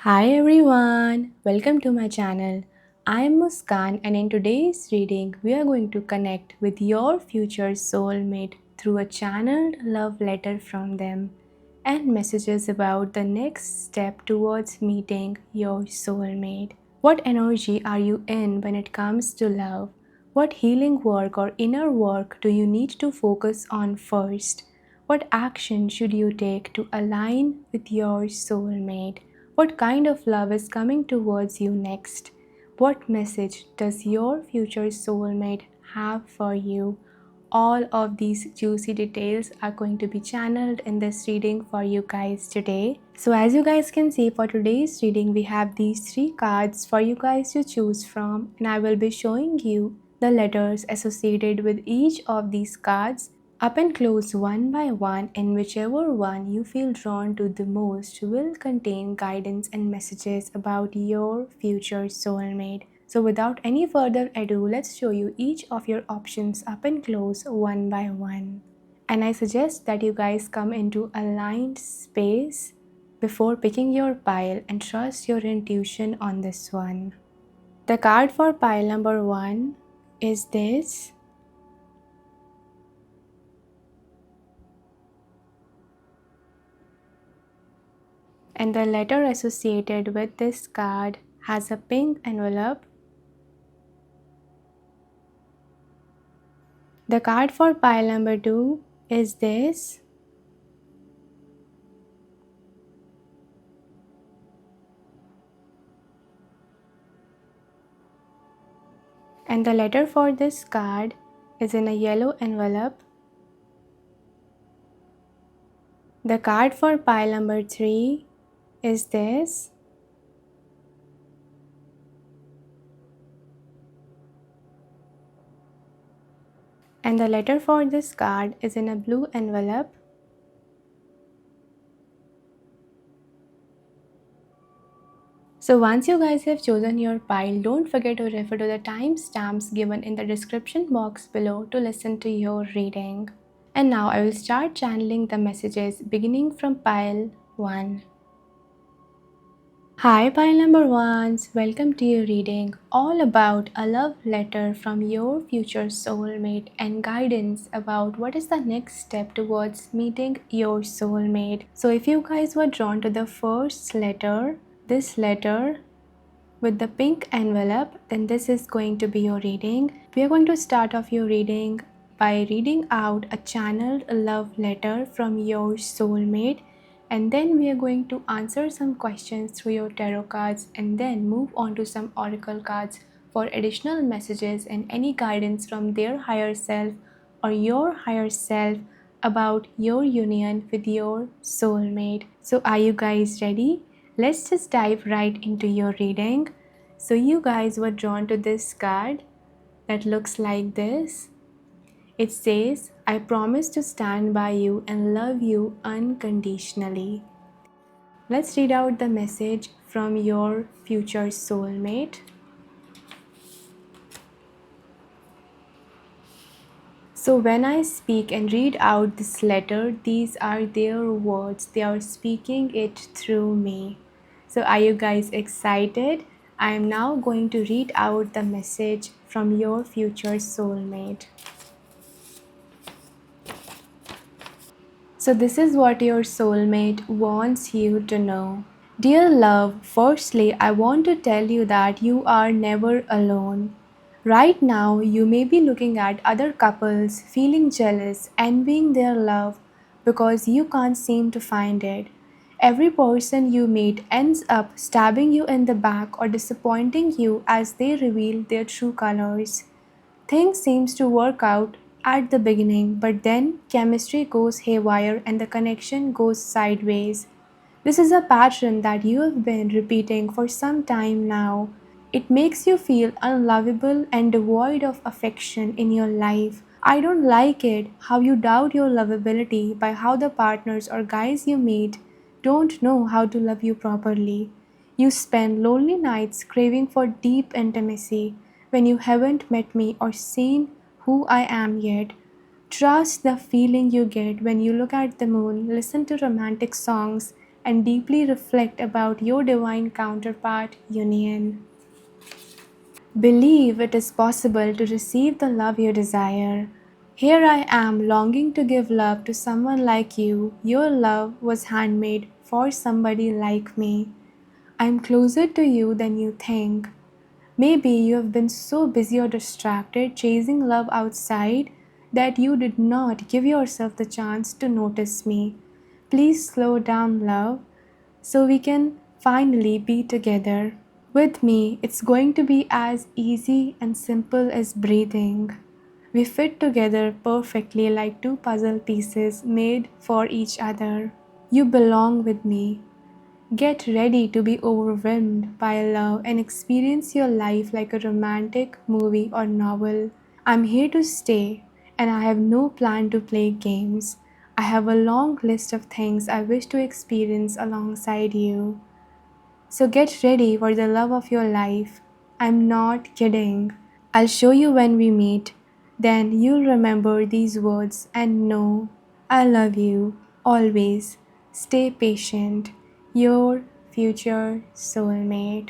Hi everyone, welcome to my channel. I am Muskan, and in today's reading, we are going to connect with your future soulmate through a channeled love letter from them and messages about the next step towards meeting your soulmate. What energy are you in when it comes to love? What healing work or inner work do you need to focus on first? What action should you take to align with your soulmate? What kind of love is coming towards you next? What message does your future soulmate have for you? All of these juicy details are going to be channeled in this reading for you guys today. So as you guys can see, for today's reading we have these three cards for you guys to choose from, and I will be showing you the letters associated with each of these cards up and close one by one, and whichever one you feel drawn to the most will contain guidance and messages about your future soulmate. So without any further ado, let's show you each of your options up and close one by one. And I suggest that you guys come into aligned space before picking your pile and trust your intuition on this one. The card for pile number 1 is this. And the letter associated with this card has a pink envelope. The card for pile number 2 is this. And the letter for this card is in a yellow envelope. The card for pile number 3 is this. And the letter for this card is in a blue envelope. So once you guys have chosen your pile, don't forget to refer to the timestamps given in the description box below to listen to your reading. And now I will start channeling the messages beginning from pile 1. Hi pile number 1s, welcome to your reading all about a love letter from your future soulmate and guidance about what is the next step towards meeting your soulmate. So if you guys were drawn to the first letter, this letter with the pink envelope, then this is going to be your reading. We are going to start off your reading by reading out a channeled love letter from your soulmate, and then we are going to answer some questions through your tarot cards and then move on to some oracle cards for additional messages and any guidance from their higher self or your higher self about your union with your soulmate. So are you guys ready? Let's just dive right into your reading. So you guys were drawn to this card that looks like this. It says, I promise to stand by you and love you unconditionally. Let's read out the message from your future soulmate. So when I speak and read out this letter, these are their words. They are speaking it through me. So are you guys excited? I am now going to read out the message from your future soulmate. So this is what your soulmate wants you to know. Dear love, firstly, I want to tell you that you are never alone. Right now, you may be looking at other couples, feeling jealous, envying their love because you can't seem to find it. Every person you meet ends up stabbing you in the back or disappointing you as they reveal their true colors. Things seems to work out at the beginning, but then chemistry goes haywire and the connection goes sideways. This is a pattern that you have been repeating for some time now. It makes you feel unlovable and devoid of affection in your life. I don't like it how you doubt your lovability by how the partners or guys you meet don't know how to love you properly. You spend lonely nights craving for deep intimacy when you haven't met me or seen who I am yet. Trust the feeling you get when you look at the moon, listen to romantic songs, and deeply reflect about your divine counterpart union. Believe it is possible to receive the love you desire. Here I am longing to give love to someone like you. Your love was handmade for somebody like me. I am closer to you than you think. Maybe you have been so busy or distracted chasing love outside that you did not give yourself the chance to notice me. Please slow down, love, so we can finally be together. With me, it's going to be as easy and simple as breathing. We fit together perfectly like two puzzle pieces made for each other. You belong with me. Get ready to be overwhelmed by love and experience your life like a romantic movie or novel. I'm here to stay, and I have no plan to play games. I have a long list of things I wish to experience alongside you. So get ready for the love of your life. I'm not kidding. I'll show you when we meet. Then you'll remember these words and know I love you always. Stay patient. Your future soulmate.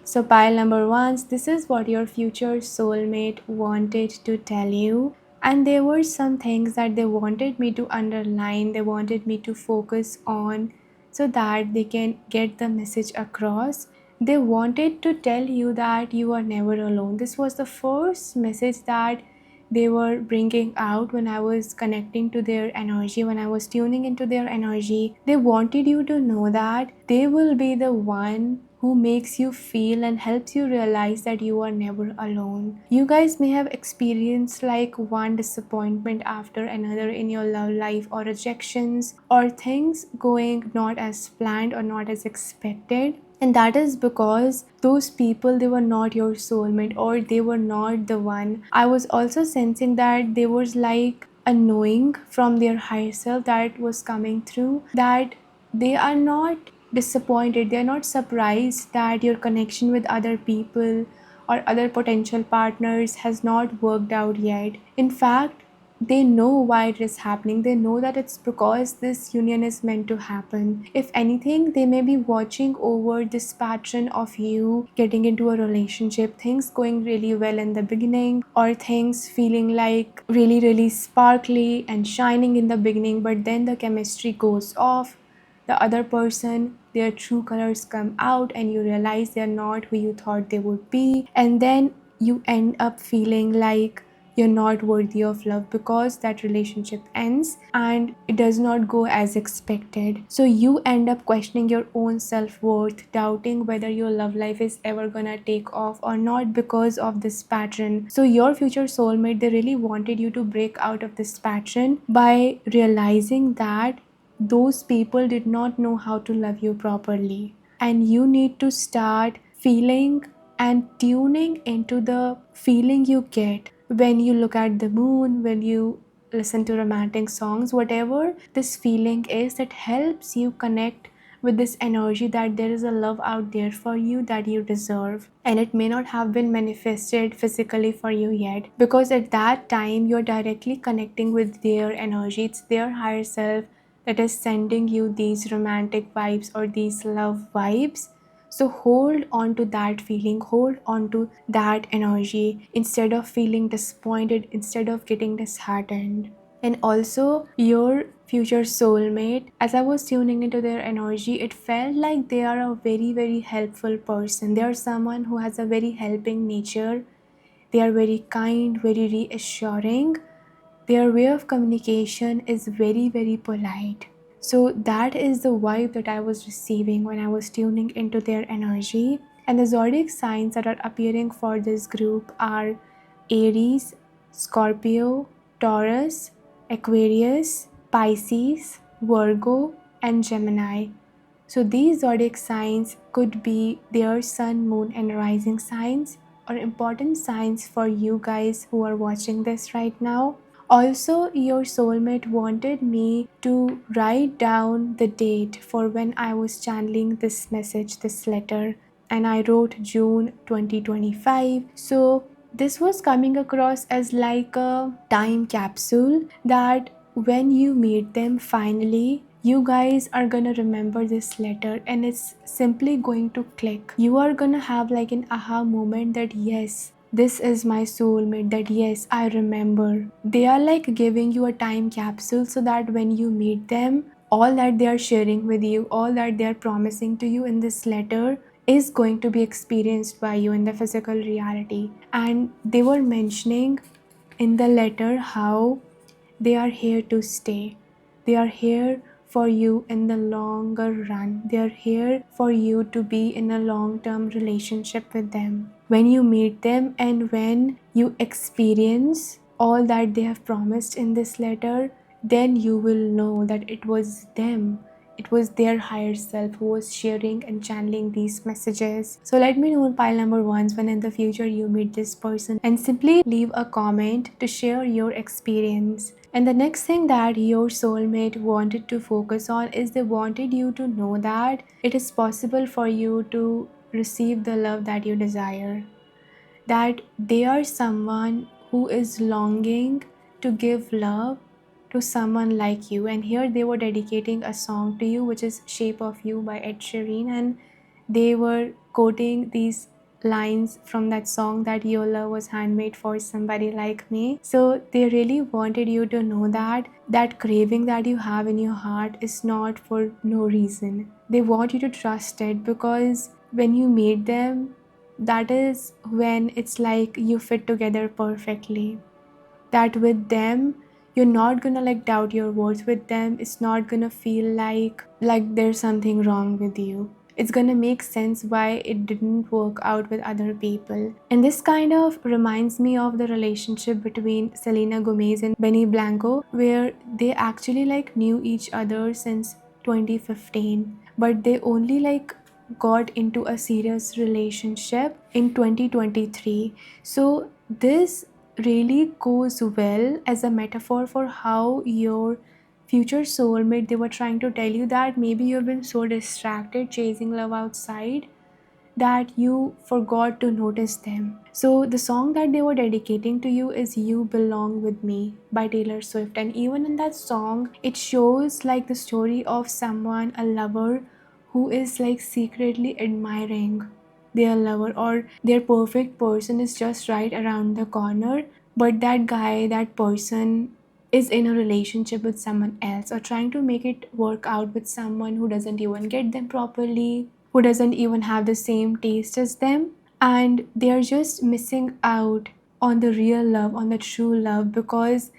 So, pile number one, this is what your future soulmate wanted to tell you. And there were some things that they wanted me to underline, they wanted me to focus on so that they can get the message across. They wanted to tell you that you are never alone. This was the first message that they were bringing out when I was connecting to their energy, when I was tuning into their energy. They wanted you to know that they will be the one who makes you feel and helps you realize that you are never alone. You guys may have experienced like one disappointment after another in your love life, or rejections, or things going not as planned or not as expected. And that is because those people, they were not your soulmate, or they were not the one. I was also sensing that there was like a knowing from their higher self that was coming through, that they are not disappointed, they are not surprised that your connection with other people or other potential partners has not worked out yet. In fact, they know why it is happening. They know that it's because this union is meant to happen. If anything, they may be watching over this pattern of you getting into a relationship, things going really well in the beginning, or things feeling like really, really sparkly and shining in the beginning, but then the chemistry goes off. The other person, their true colors come out, and you realize they're not who you thought they would be. And then you end up feeling like you're not worthy of love because that relationship ends and it does not go as expected. So you end up questioning your own self-worth, doubting whether your love life is ever gonna take off or not because of this pattern. So your future soulmate, they really wanted you to break out of this pattern by realizing that those people did not know how to love you properly, and you need to start feeling and tuning into the feeling you get when you look at the moon, when you listen to romantic songs, whatever this feeling is that helps you connect with this energy that there is a love out there for you that you deserve. And it may not have been manifested physically for you yet, because at that time you're directly connecting with their energy. It's their higher self that is sending you these romantic vibes or these love vibes. So hold on to that feeling, hold on to that energy instead of feeling disappointed, instead of getting disheartened. And also, your future soulmate, as I was tuning into their energy, it felt like they are a very, very helpful person. They are someone who has a very helping nature. They are very kind, very reassuring. Their way of communication is very, very polite. So that is the vibe that I was receiving when I was tuning into their energy. And the zodiac signs that are appearing for this group are Aries, Scorpio, Taurus, Aquarius, Pisces, Virgo, and Gemini. So these zodiac signs could be their sun, moon, and rising signs, or important signs for you guys who are watching this right now. Also, your soulmate wanted me to write down the date for when I was channeling this message, this letter, and I wrote June 2025. So this was coming across as like a time capsule that when you meet them finally, you guys are gonna remember this letter and it's simply going to click. You are gonna have like an aha moment that yes, this is my soulmate, that yes, I remember. They are like giving you a time capsule so that when you meet them, all that they are sharing with you, all that they are promising to you in this letter is going to be experienced by you in the physical reality. And they were mentioning in the letter how they are here to stay. They are here for you in the longer run. They are here for you to be in a long-term relationship with them. When you meet them and when you experience all that they have promised in this letter, then you will know that it was them. It was their higher self who was sharing and channeling these messages. So let me know in pile number ones when in the future you meet this person, and simply leave a comment to share your experience. And the next thing that your soulmate wanted to focus on is they wanted you to know that it is possible for you to receive the love that you desire, that they are someone who is longing to give love to someone like you. And here they were dedicating a song to you, which is Shape of You by Ed Sheeran, and they were quoting these lines from that song, that your love was handmade for somebody like me. So they really wanted you to know that that craving that you have in your heart is not for no reason. They want you to trust it, because when you meet them, that is when it's like you fit together perfectly. That with them, you're not gonna like doubt your words. With them, it's not gonna feel like there's something wrong with you. It's gonna make sense why it didn't work out with other people. And this kind of reminds me of the relationship between Selena Gomez and Benny Blanco, where they actually like knew each other since 2015, but they only like got into a serious relationship in 2023. So this really goes well as a metaphor for how your future soulmate, they were trying to tell you that maybe you've been so distracted chasing love outside that you forgot to notice them. So the song that they were dedicating to you is You Belong With Me by Taylor Swift. And even in that song, it shows like the story of someone, a lover, who is like secretly admiring their lover, or their perfect person is just right around the corner, but that guy, that person is in a relationship with someone else, or trying to make it work out with someone who doesn't even get them properly, who doesn't even have the same taste as them, and they are just missing out on the real love, on the true love, because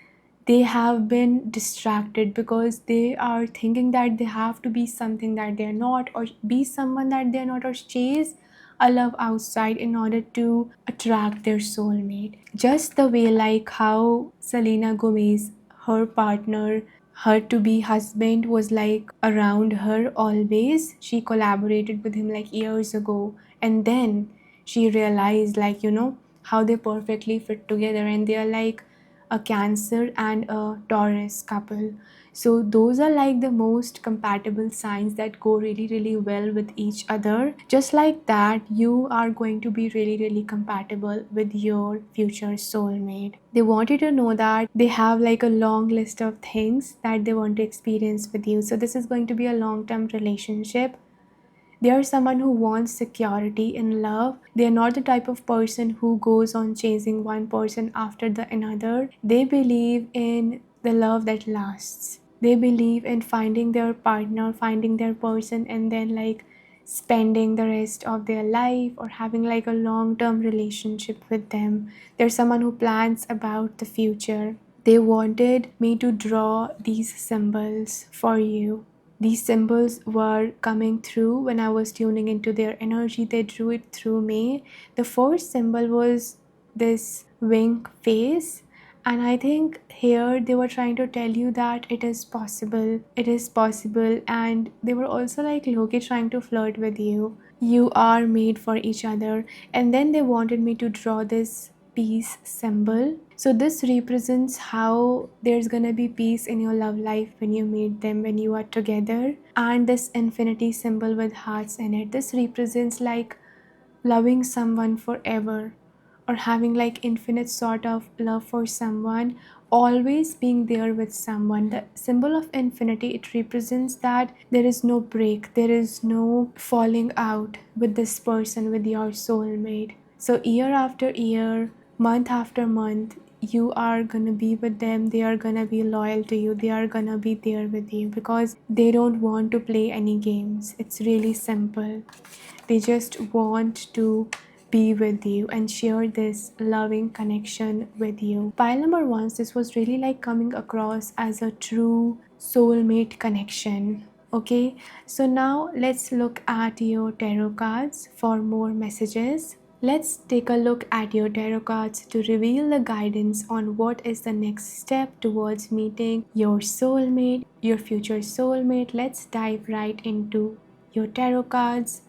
they have been distracted, because they are thinking that they have to be something that they're not, or be someone that they're not, or chase a love outside in order to attract their soulmate. Just the way like how Selena Gomez, her partner, her to be husband, was like around her always. She collaborated with him like years ago, and then she realized like, how they perfectly fit together, and they are like a Cancer and a Taurus couple. So those are like the most compatible signs that go really, really well with each other. Just like that, you are going to be really, really compatible with your future soulmate. They want you to know that they have like a long list of things that they want to experience with you. So this is going to be a long-term relationship. They are someone who wants security in love. They are not the type of person who goes on chasing one person after the another. They believe in the love that lasts. They believe in finding their partner, finding their person, and then like spending the rest of their life, or having like a long-term relationship with them. They're someone who plans about the future. They wanted me to draw these symbols for you. These symbols were coming through when I was tuning into their energy. They drew it through me. The first symbol was this wink face. And I think here they were trying to tell you that it is possible. It is possible. And they were also like Loki trying to flirt with you. You are made for each other. And then they wanted me to draw this peace symbol. So this represents how there's gonna be peace in your love life when you meet them, when you are together. And this infinity symbol with hearts in it, this represents like loving someone forever, or having like infinite sort of love for someone, always being there with someone. The symbol of infinity, it represents that there is no break, there is no falling out with this person, with your soulmate. So year after year, month after month, you are gonna be with them, they are gonna be loyal to you, they are gonna be there with you because they don't want to play any games. It's really simple. They just want to be with you and share this loving connection with you. Pile number one, this was really like coming across as a true soulmate connection. Okay, so now let's look at your tarot cards for more messages. Let's take a look at your tarot cards to reveal the guidance on what is the next step towards meeting your soulmate, your future soulmate. Let's dive right into your tarot cards.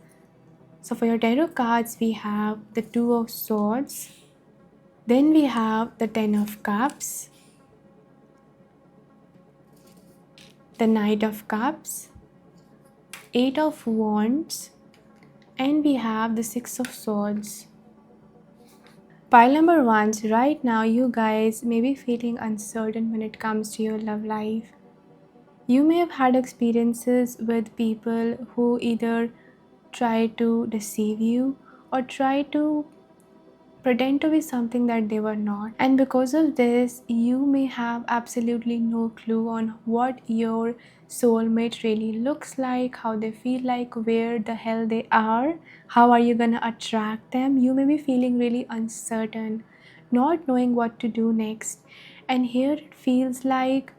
So for your tarot cards, we have the Two of Swords, then we have the Ten of Cups, the Knight of Cups, Eight of Wands, and we have the Six of Swords. Pile number one, right now you guys may be feeling uncertain when it comes to your love life. You may have had experiences with people who either try to deceive you or try to pretend to be something that they were not, and because of this you may have absolutely no clue on what your soulmate really looks like, how they feel like, where the hell they are, how are you gonna attract them. You may be feeling really uncertain, not knowing what to do next, and here it feels like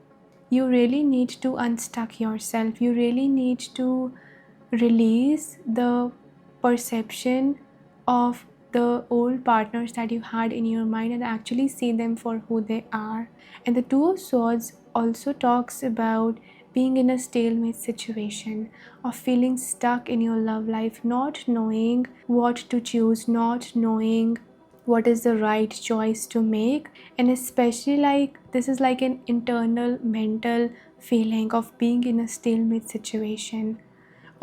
you really need to unstuck yourself. You really need to release the perception of the old partners that you had in your mind and actually see them for who they are. And the Two of Swords also talks about being in a stalemate situation, of feeling stuck in your love life, not knowing what to choose, not knowing what is the right choice to make. And especially like this is like an internal mental feeling of being in a stalemate situation,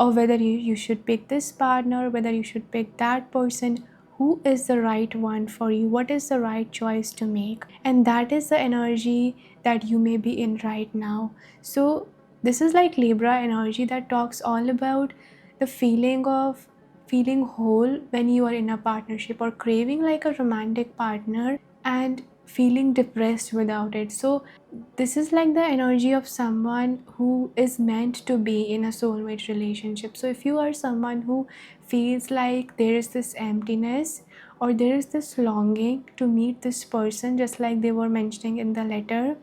or whether you should pick this partner, whether you should pick that person, who is the right one for you, what is the right choice to make. And that is the energy that you may be in right now. So this is like Libra energy that talks all about the feeling of feeling whole when you are in a partnership, or craving like a romantic partner and feeling depressed without it. So this is like the energy of someone who is meant to be in a soulmate relationship. So if you are someone who feels like there is this emptiness or there is this longing to meet this person, just like they were mentioning in the letter,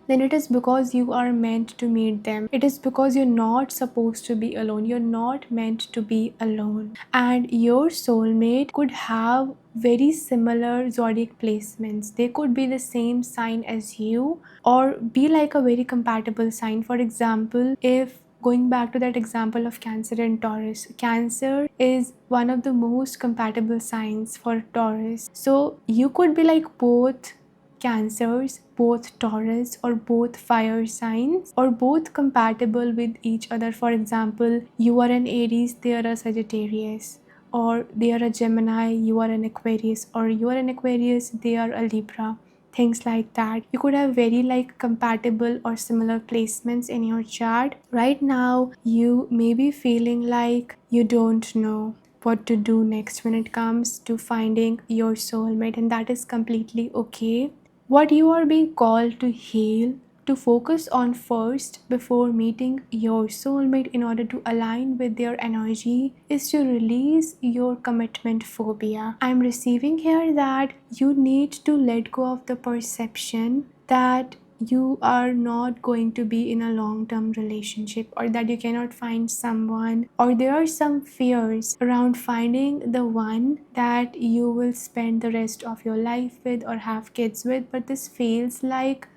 then it is because you are meant to meet them. It is because you're not supposed to be alone. You're not meant to be alone. And your soulmate could have very similar zodiac placements. They could be the same sign as you or be like a very compatible sign. For example, if going back to that example of Cancer and Taurus, Cancer is one of the most compatible signs for Taurus. So you could be like both Cancers, both Taurus, or both fire signs, or both compatible with each other. For example, you are an Aries, they are a Sagittarius, or they are a Gemini, you are an Aquarius, or you are an Aquarius, they are a Libra. Things like that. You could have very like compatible or similar placements in your chart. Right now, you may be feeling like you don't know what to do next when it comes to finding your soulmate, and that is completely okay. What you are being called to heal, to focus on first before meeting your soulmate in order to align with their energy, is to release your commitment phobia. I'm receiving here that you need to let go of the perception that you are not going to be in a long-term relationship, or that you cannot find someone, or there are some fears around finding the one that you will spend the rest of your life with or have kids with. But this feels like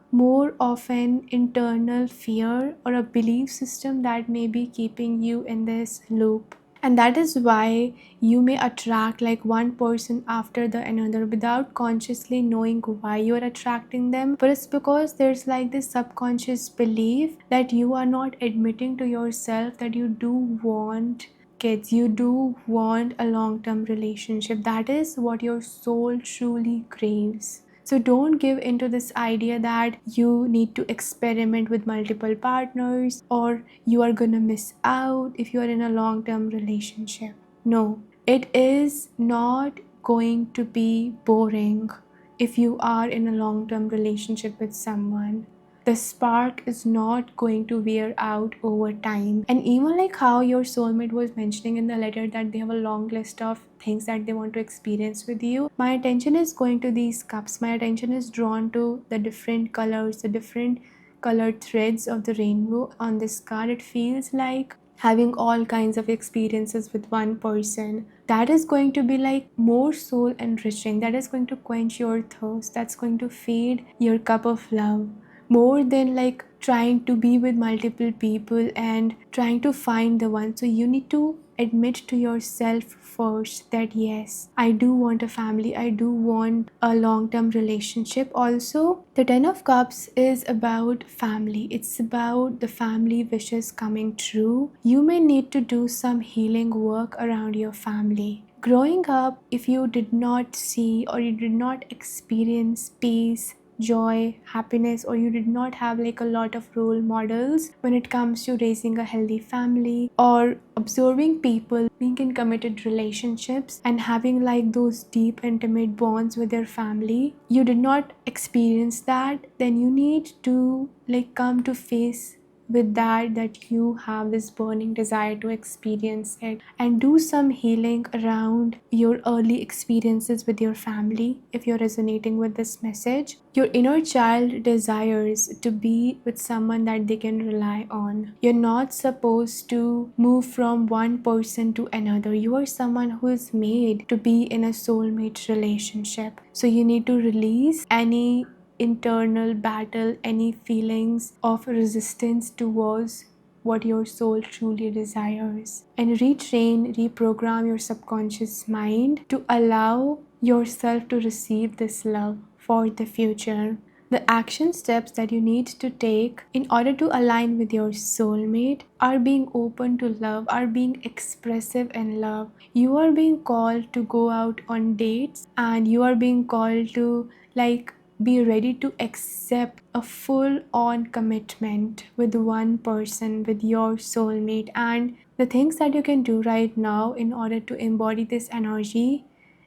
more of an internal fear or a belief system that may be keeping you in this loop. And that is why you may attract like one person after the another without consciously knowing why you are attracting them. But it's because there's like this subconscious belief that you are not admitting to yourself that you do want kids. You do want a long-term relationship. That is what your soul truly craves. So don't give into this idea that you need to experiment with multiple partners or you are gonna miss out if you are in a long-term relationship. No, it is not going to be boring if you are in a long-term relationship with someone. The spark is not going to wear out over time. And even like how your soulmate was mentioning in the letter that they have a long list of things that they want to experience with you, my attention is going to these cups. My attention is drawn to the different colors, the different colored threads of the rainbow on this card. It feels like having all kinds of experiences with one person. That is going to be like more soul enriching. That is going to quench your thirst. That's going to feed your cup of love more than like trying to be with multiple people and trying to find the one. So you need to admit to yourself first that yes, I do want a family, I do want a long-term relationship. Also, the 10 of Cups is about family. It's about the family wishes coming true. You may need to do some healing work around your family. Growing up, if you did not see or you did not experience peace, joy, happiness, or you did not have like a lot of role models when it comes to raising a healthy family or observing people being in committed relationships and having like those deep intimate bonds with their family, you did not experience that, then you need to like come to face with that you have this burning desire to experience it and do some healing around your early experiences with your family. If you're resonating with this message, your inner child desires to be with someone that they can rely on. You're not supposed to move from one person to another. You are someone who is made to be in a soulmate relationship. So you need to release any internal battle, any feelings of resistance towards what your soul truly desires, and retrain, reprogram your subconscious mind to allow yourself to receive this love for the future. The action steps that you need to take in order to align with your soulmate are being open to love, are being expressive in love. You are being called to go out on dates and you are being called to like be ready to accept a full-on commitment with one person, with your soulmate. And the things that you can do right now in order to embody this energy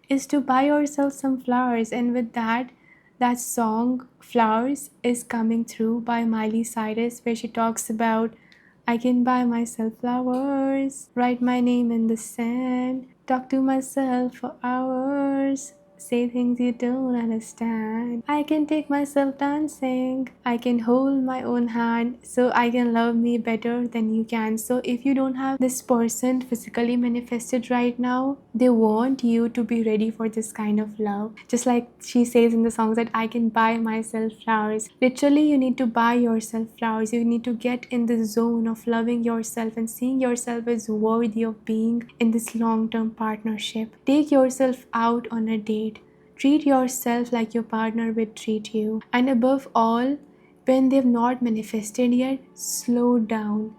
is to buy yourself some flowers. And with that song Flowers is coming through by Miley Cyrus, where she talks about I can buy myself flowers, write my name in the sand, talk to myself for hours, say things you don't understand. I can take myself dancing. I can hold my own hand so I can love me better than you can. So if you don't have this person physically manifested right now, they want you to be ready for this kind of love. Just like she says in the songs that I can buy myself flowers. Literally, you need to buy yourself flowers. You need to get in the zone of loving yourself and seeing yourself as worthy of being in this long-term partnership. Take yourself out on a date. Treat yourself like your partner would treat you. And above all, when they've not manifested yet, slow down.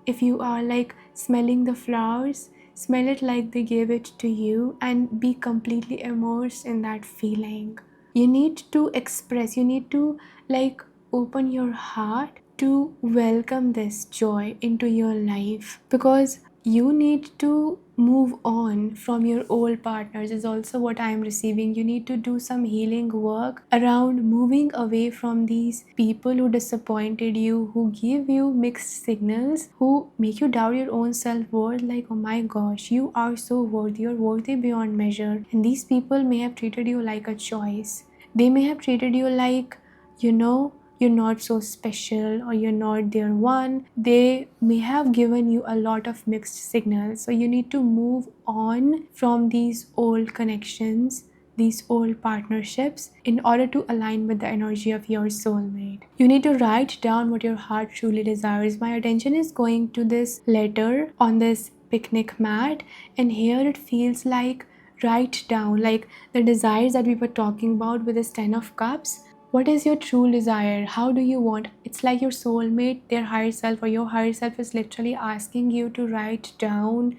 If you are like smelling the flowers, smell it like they gave it to you and be completely immersed in that feeling. You need to express, you need to like open your heart to welcome this joy into your life, because you need to move on from your old partners is also what I am receiving. You need to do some healing work around moving away from these people who disappointed you, who give you mixed signals, who make you doubt your own self-worth, like oh my gosh, you are so worthy, you're worthy beyond measure. And these people may have treated you like a choice. They may have treated you like, you're not so special or you're not their one. They may have given you a lot of mixed signals. So you need to move on from these old connections, these old partnerships, in order to align with the energy of your soulmate. You need to write down what your heart truly desires. My attention is going to this letter on this picnic mat, and here it feels like write down like the desires that we were talking about with this 10 of Cups. What is your true desire? How do you want? It's like your soulmate, their higher self, or your higher self is literally asking you to write down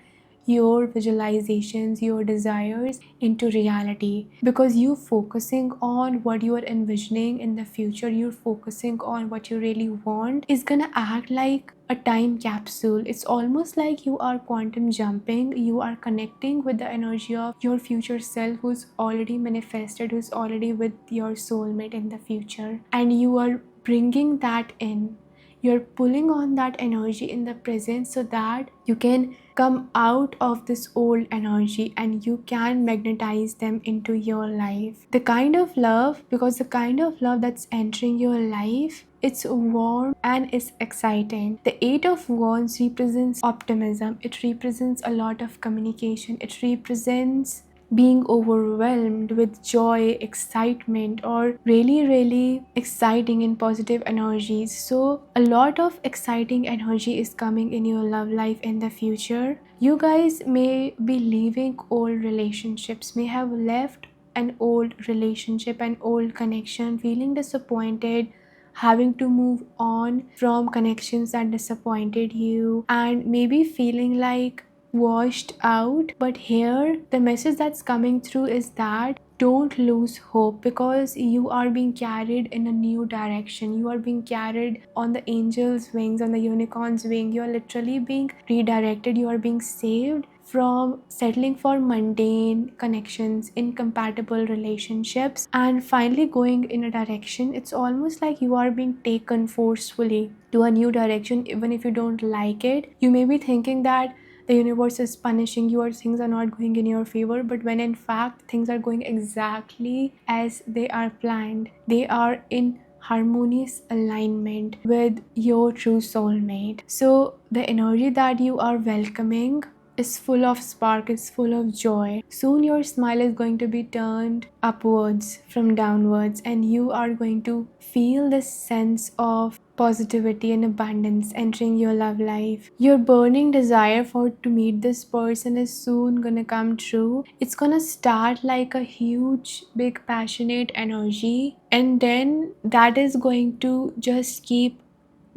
your visualizations, your desires into reality, because you focusing on what you are envisioning in the future, you're focusing on what you really want, is gonna act like a time capsule. It's almost like you are quantum jumping, you are connecting with the energy of your future self who's already manifested, who's already with your soulmate in the future, and you are bringing that in. You're pulling on that energy in the present so that you can come out of this old energy and you can magnetize them into your life. The kind of love, because the kind of love that's entering your life, it's warm and it's exciting. The Eight of Wands represents optimism. It represents a lot of communication. It represents being overwhelmed with joy, excitement, or really exciting and positive energies. So a lot of exciting energy is coming in your love life in the future. You guys may be leaving old relationships, may have left an old relationship, an old connection, feeling disappointed, having to move on from connections that disappointed you, and maybe feeling like washed out. But here the message that's coming through is that don't lose hope, because you are being carried in a new direction. You are being carried on the angel's wings, on the unicorn's wing. You are literally being redirected. You are being saved from settling for mundane connections, incompatible relationships, and finally going in a direction. It's almost like you are being taken forcefully to a new direction, even if you don't like it. You may be thinking that the universe is punishing you or things are not going in your favor, but when in fact things are going exactly as they are planned, they are in harmonious alignment with your true soulmate. So the energy that you are welcoming is full of spark, it's full of joy. Soon your smile is going to be turned upwards from downwards, and you are going to feel this sense of positivity and abundance entering your love life. Your burning desire for to meet this person is soon gonna come true. It's gonna start like a huge big passionate energy, and then that is going to just keep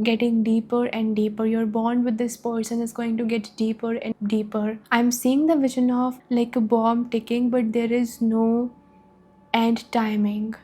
getting deeper and deeper. Your bond with this person is going to get deeper and deeper. I'm seeing the vision of like a bomb ticking, but there is no end timing,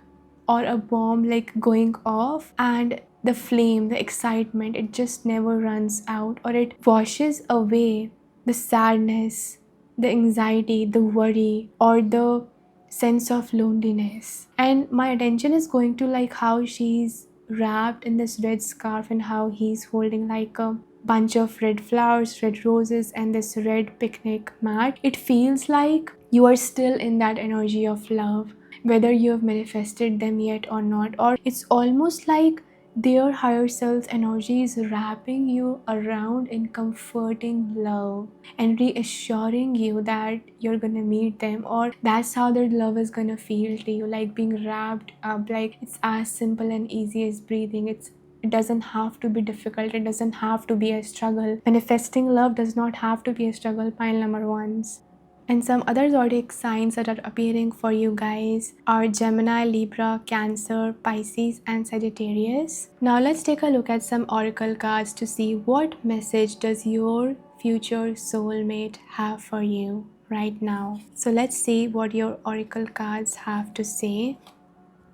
or a bomb like going off, and the flame, the excitement, it just never runs out, or it washes away the sadness, the anxiety, the worry, or the sense of loneliness. And my attention is going to like how she's wrapped in this red scarf and how he's holding like a bunch of red flowers, red roses, and this red picnic mat. It feels like you are still in that energy of love, whether you have manifested them yet or not. Or it's almost like their higher self energy is wrapping you around in comforting love and reassuring you that you're gonna meet them, or that's how their love is gonna feel to you, like being wrapped up. Like it's as simple and easy as breathing. It doesn't have to be difficult. It doesn't have to be a struggle. Manifesting love does not have to be a struggle. Pile number ones. And some other zodiac signs that are appearing for you guys are Gemini, Libra, Cancer, Pisces, and Sagittarius. Now let's take a look at some oracle cards to see what message does your future soulmate have for you right now. So let's see what your oracle cards have to say.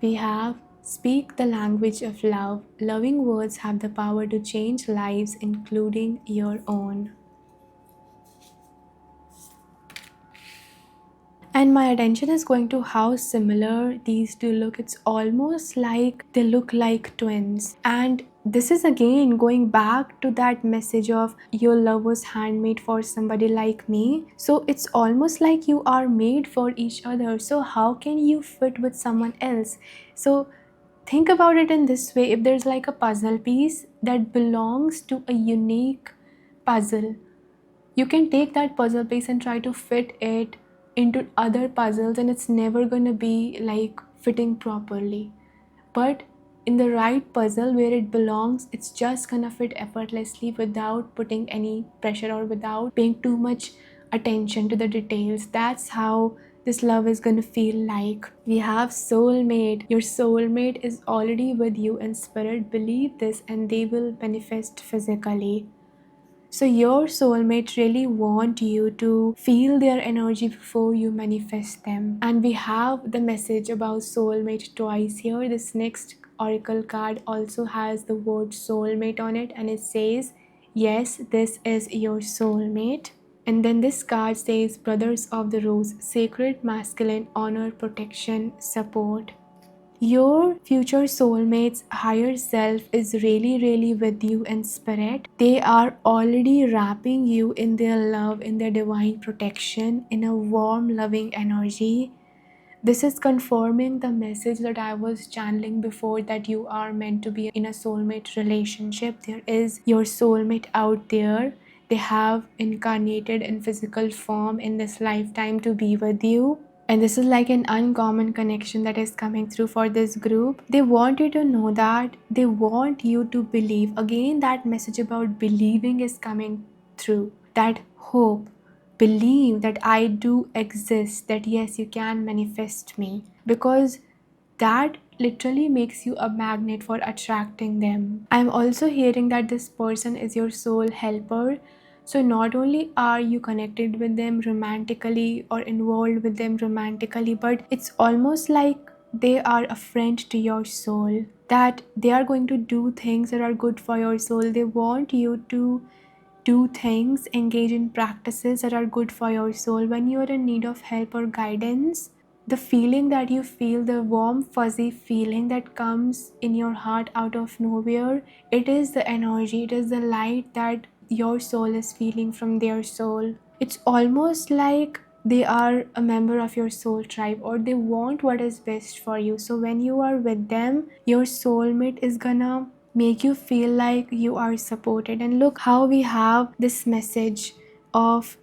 We have speak the language of love. Loving words have the power to change lives, including your own. And my attention is going to how similar these two look. It's almost like they look like twins. And this is again going back to that message of your love was handmade for somebody like me. So it's almost like you are made for each other. So how can you fit with someone else? So think about it in this way. If there's like a puzzle piece that belongs to a unique puzzle, you can take that puzzle piece and try to fit it into other puzzles, and it's never gonna be like fitting properly. But in the right puzzle where it belongs, it's just gonna fit effortlessly without putting any pressure or without paying too much attention to the details. That's how this love is gonna feel like. We have soulmate. Your soulmate is already with you in spirit. Believe this, and they will manifest physically. So your soulmate really want you to feel their energy before you manifest them. And we have the message about soulmate twice here. This next oracle card also has the word soulmate on it, and it says, yes, this is your soulmate. And then this card says, Brothers of the Rose, sacred masculine, honor, protection, support. Your future soulmate's higher self is really with you in spirit. They are already wrapping you in their love, in their divine protection, in a warm, loving energy. This is confirming the message that I was channeling before, that you are meant to be in a soulmate relationship. There is your soulmate out there. They have incarnated in physical form in this lifetime to be with you. And this is like an uncommon connection that is coming through for this group. They want you to know that. They want you to believe. Again, that message about believing is coming through. That hope. Believe that I do exist, that yes, you can manifest me. Because that literally makes you a magnet for attracting them. I'm also hearing that this person is your soul helper. So not only are you connected with them romantically or involved with them romantically, but it's almost like they are a friend to your soul, that they are going to do things that are good for your soul. They want you to do things, engage in practices that are good for your soul. When you are in need of help or guidance, the feeling that you feel, the warm fuzzy feeling that comes in your heart out of nowhere, it is the energy, it is the light that your soul is feeling from their soul. It's almost like they are a member of your soul tribe, or they want what is best for you. So when you are with them, your soulmate is gonna make you feel like you are supported. And look how we have this message of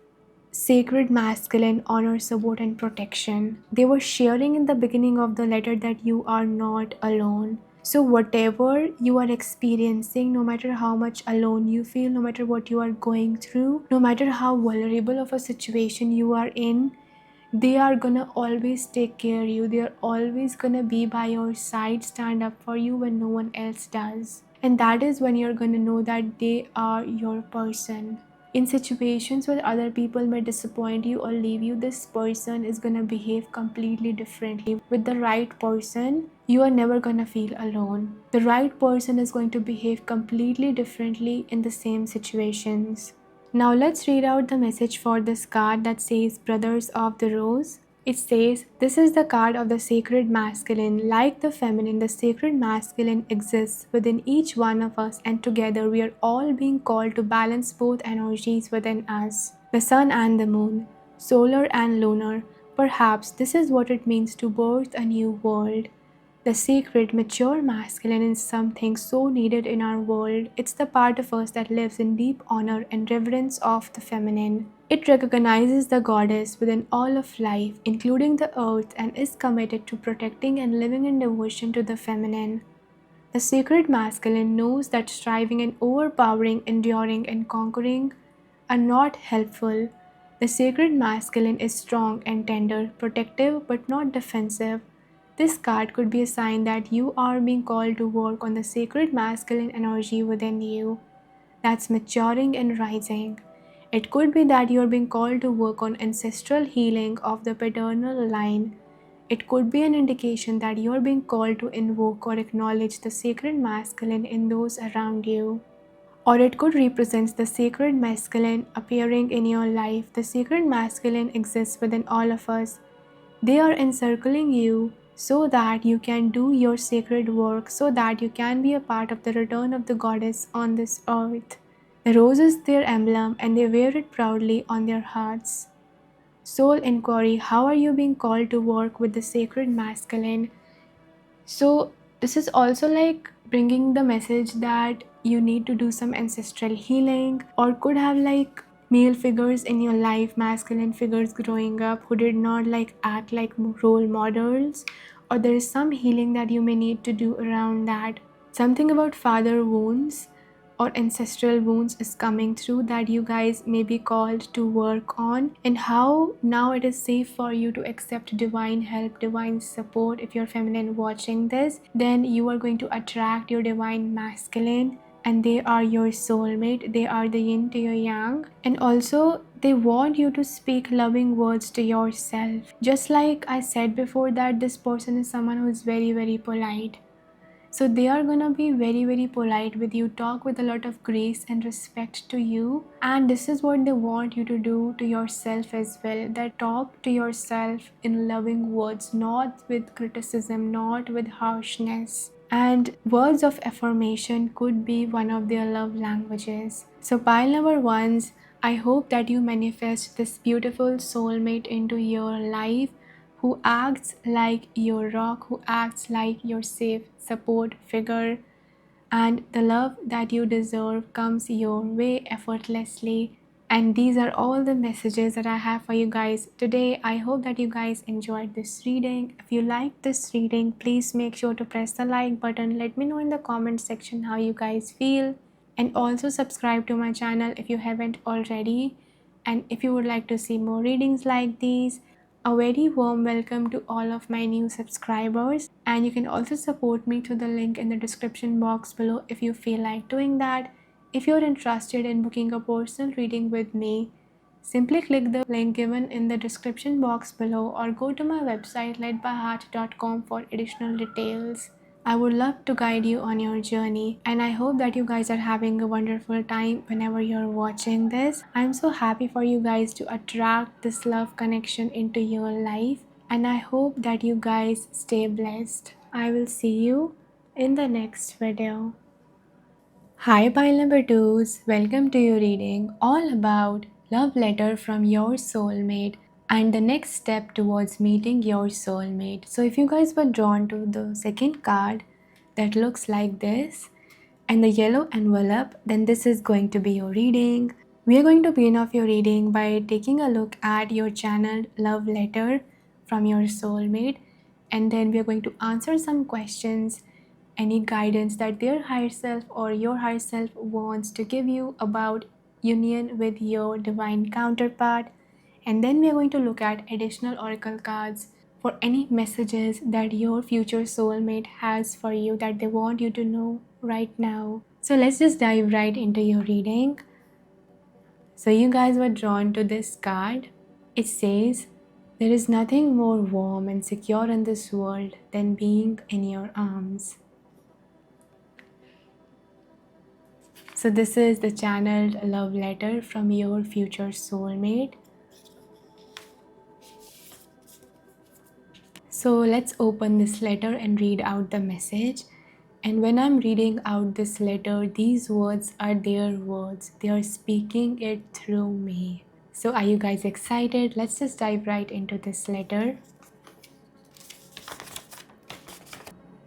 sacred masculine, honor, support, and protection. They were sharing in the beginning of the letter that you are not alone. So whatever you are experiencing, no matter how much alone you feel, no matter what you are going through, no matter how vulnerable of a situation you are in, they are gonna always take care of you. They are always gonna be by your side, stand up for you when no one else does. And that is when you're gonna know that they are your person. In situations where other people may disappoint you or leave you, this person is gonna behave completely differently. With the right person, you are never gonna feel alone. The right person is going to behave completely differently in the same situations. Now let's read out the message for this card that says Brothers of the Rose. It says, this is the card of the sacred masculine. Like the feminine, the sacred masculine exists within each one of us, and together we are all being called to balance both energies within us. The sun and the moon, solar and lunar. Perhaps this is what it means to birth a new world. The sacred, mature masculine is something so needed in our world. It's the part of us that lives in deep honor and reverence of the feminine. It recognizes the goddess within all of life, including the earth, and is committed to protecting and living in devotion to the feminine. The sacred masculine knows that striving and overpowering, enduring and conquering are not helpful. The sacred masculine is strong and tender, protective but not defensive. This card could be a sign that you are being called to work on the sacred masculine energy within you that's maturing and rising. It could be that you are being called to work on ancestral healing of the paternal line. It could be an indication that you are being called to invoke or acknowledge the sacred masculine in those around you. Or it could represent the sacred masculine appearing in your life. The sacred masculine exists within all of us. They are encircling you so that you can do your sacred work, so that you can be a part of the return of the goddess on this earth. The rose is their emblem and they wear it proudly on their hearts. Soul inquiry, how are you being called to work with the sacred masculine? So this is also like bringing the message that you need to do some ancestral healing, or could have like male figures in your life, masculine figures growing up who did not like act like role models, or there is some healing that you may need to do around that. Something about father wounds or ancestral wounds is coming through that you guys may be called to work on, and how now it is safe for you to accept divine help, divine support. If you're feminine watching this, then you are going to attract your divine masculine. and they are your soulmate. They are the yin to your yang, and also they want you to speak loving words to yourself. Just like I said before, that this person is someone who is very, very polite. So they are gonna be very, very polite with you, talk with a lot of grace and respect to you. And this is what they want you to do to yourself as well. That talk to yourself in loving words, not with criticism, not with harshness. And words of affirmation could be one of their love languages. So pile number ones, I hope that you manifest this beautiful soulmate into your life who acts like your rock, who acts like your safe support figure, and the love that you deserve comes your way effortlessly. And these are all the messages that I have for you guys today. I hope that you guys enjoyed this reading. If you like this reading, please make sure to press the like button. Let me know in the comment section how you guys feel. And also subscribe to my channel if you haven't already. And if you would like to see more readings like these, a very warm welcome to all of my new subscribers. And you can also support me through the link in the description box below if you feel like doing that. If you're interested in booking a personal reading with me, simply click the link given in the description box below or go to my website ledbyheart.com for additional details. I would love to guide you on your journey, and I hope that you guys are having a wonderful time whenever you're watching this. I'm so happy for you guys to attract this love connection into your life, and I hope that you guys stay blessed. I will see you in the next video. Hi pile number twos, welcome to your reading all about love letter from your soulmate and the next step towards meeting your soulmate. So if you guys were drawn to the second card that looks like this and the yellow envelope, then this is going to be your reading. We are going to begin off your reading by taking a look at your channeled love letter from your soulmate, and then we are going to answer some questions, any guidance that their higher self or your higher self wants to give you about union with your divine counterpart. And then we are going to look at additional oracle cards for any messages that your future soulmate has for you that they want you to know right now. So let's just dive right into your reading. So you guys were drawn to this card. It says, there is nothing more warm and secure in this world than being in your arms. So this is the channeled love letter from your future soulmate. So let's open this letter and read out the message. And when I'm reading out this letter, these words are their words. They are speaking it through me. So are you guys excited? Let's just dive right into this letter.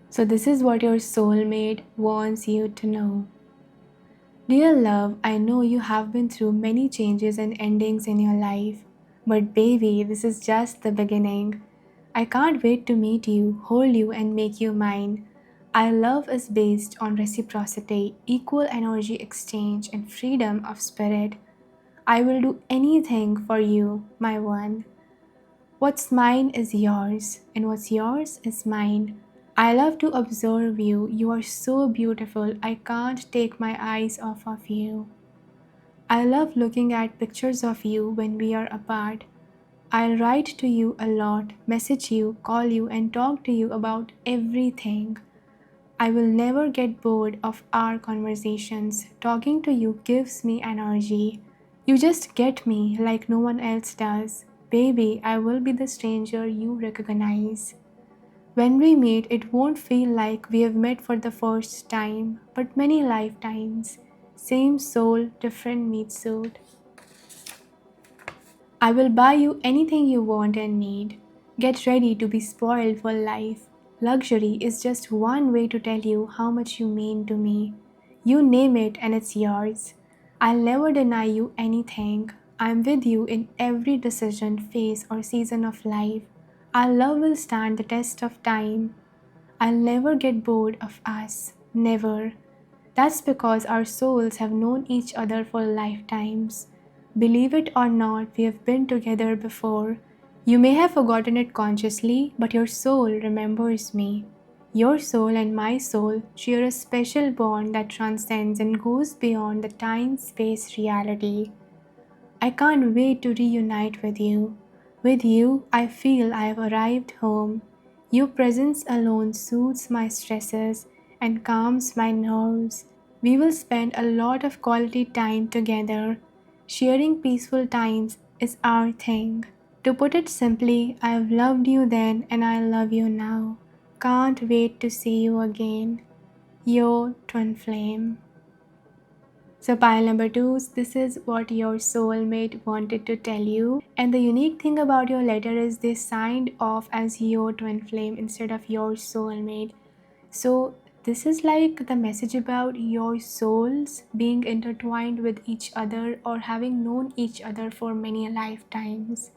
So this is what your soulmate wants you to know. Dear love, I know you have been through many changes and endings in your life. But baby, this is just the beginning. I can't wait to meet you, hold you, and make you mine. Our love is based on reciprocity, equal energy exchange, and freedom of spirit. I will do anything for you, my one. What's mine is yours, and what's yours is mine. I love to observe you. You are so beautiful. I can't take my eyes off of you. I love looking at pictures of you when we are apart. I'll write to you a lot, message you, call you, and talk to you about everything. I will never get bored of our conversations. Talking to you gives me energy. You just get me like no one else does. Baby, I will be the stranger you recognize. When we meet, it won't feel like we have met for the first time, but many lifetimes. Same soul, different meat suit. I will buy you anything you want and need. Get ready to be spoiled for life. Luxury is just one way to tell you how much you mean to me. You name it and it's yours. I'll never deny you anything. I'm with you in every decision, phase, or season of life. Our love will stand the test of time. I'll never get bored of us. Never. That's because our souls have known each other for lifetimes. Believe it or not, we have been together before. You may have forgotten it consciously, but your soul remembers me. Your soul and my soul share a special bond that transcends and goes beyond the time-space reality. I can't wait to reunite with you. With you, I feel I have arrived home. Your presence alone soothes my stresses and calms my nerves. We will spend a lot of quality time together. Sharing peaceful times is our thing. To put it simply, I have loved you then and I love you now. Can't wait to see you again. Your twin flame. So pile number 2, this is what your soulmate wanted to tell you. And the unique thing about your letter is they signed off as your twin flame instead of your soulmate. So this is like the message about your souls being intertwined with each other or having known each other for many lifetimes.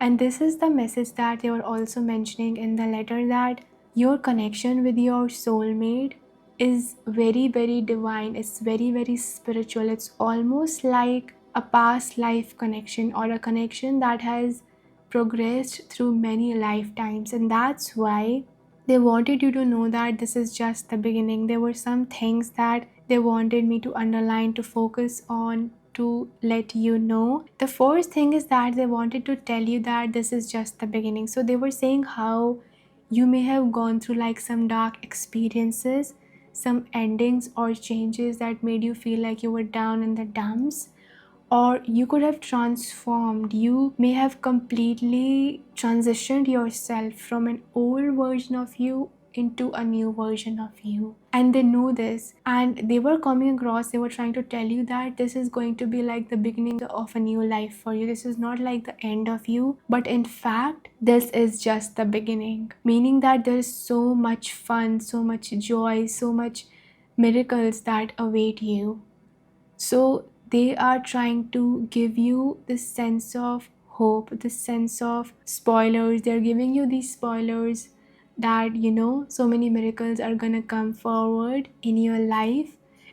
And this is the message that they were also mentioning in the letter, that your connection with your soulmate is very, very divine. It's very, very spiritual. It's almost like a past life connection or a connection that has progressed through many lifetimes. And that's why they wanted you to know that this is just the beginning. There were some things that they wanted me to underline, to focus on, to let you know. The first thing is that they wanted to tell you that this is just the beginning. So they were saying how you may have gone through like some dark experiences, some endings or changes that made you feel like you were down in the dumps, or you could have transformed. You may have completely transitioned yourself from an old version of you into a new version of you. And they know this, and they were coming across, they were trying to tell you that this is going to be like the beginning of a new life for you. This is not like the end of you, but in fact, this is just the beginning. Meaning that there is so much fun, so much joy, so much miracles that await you. So they are trying to give you this sense of hope, this sense of spoilers. They're giving you these spoilers that, so many miracles are gonna come forward in your life,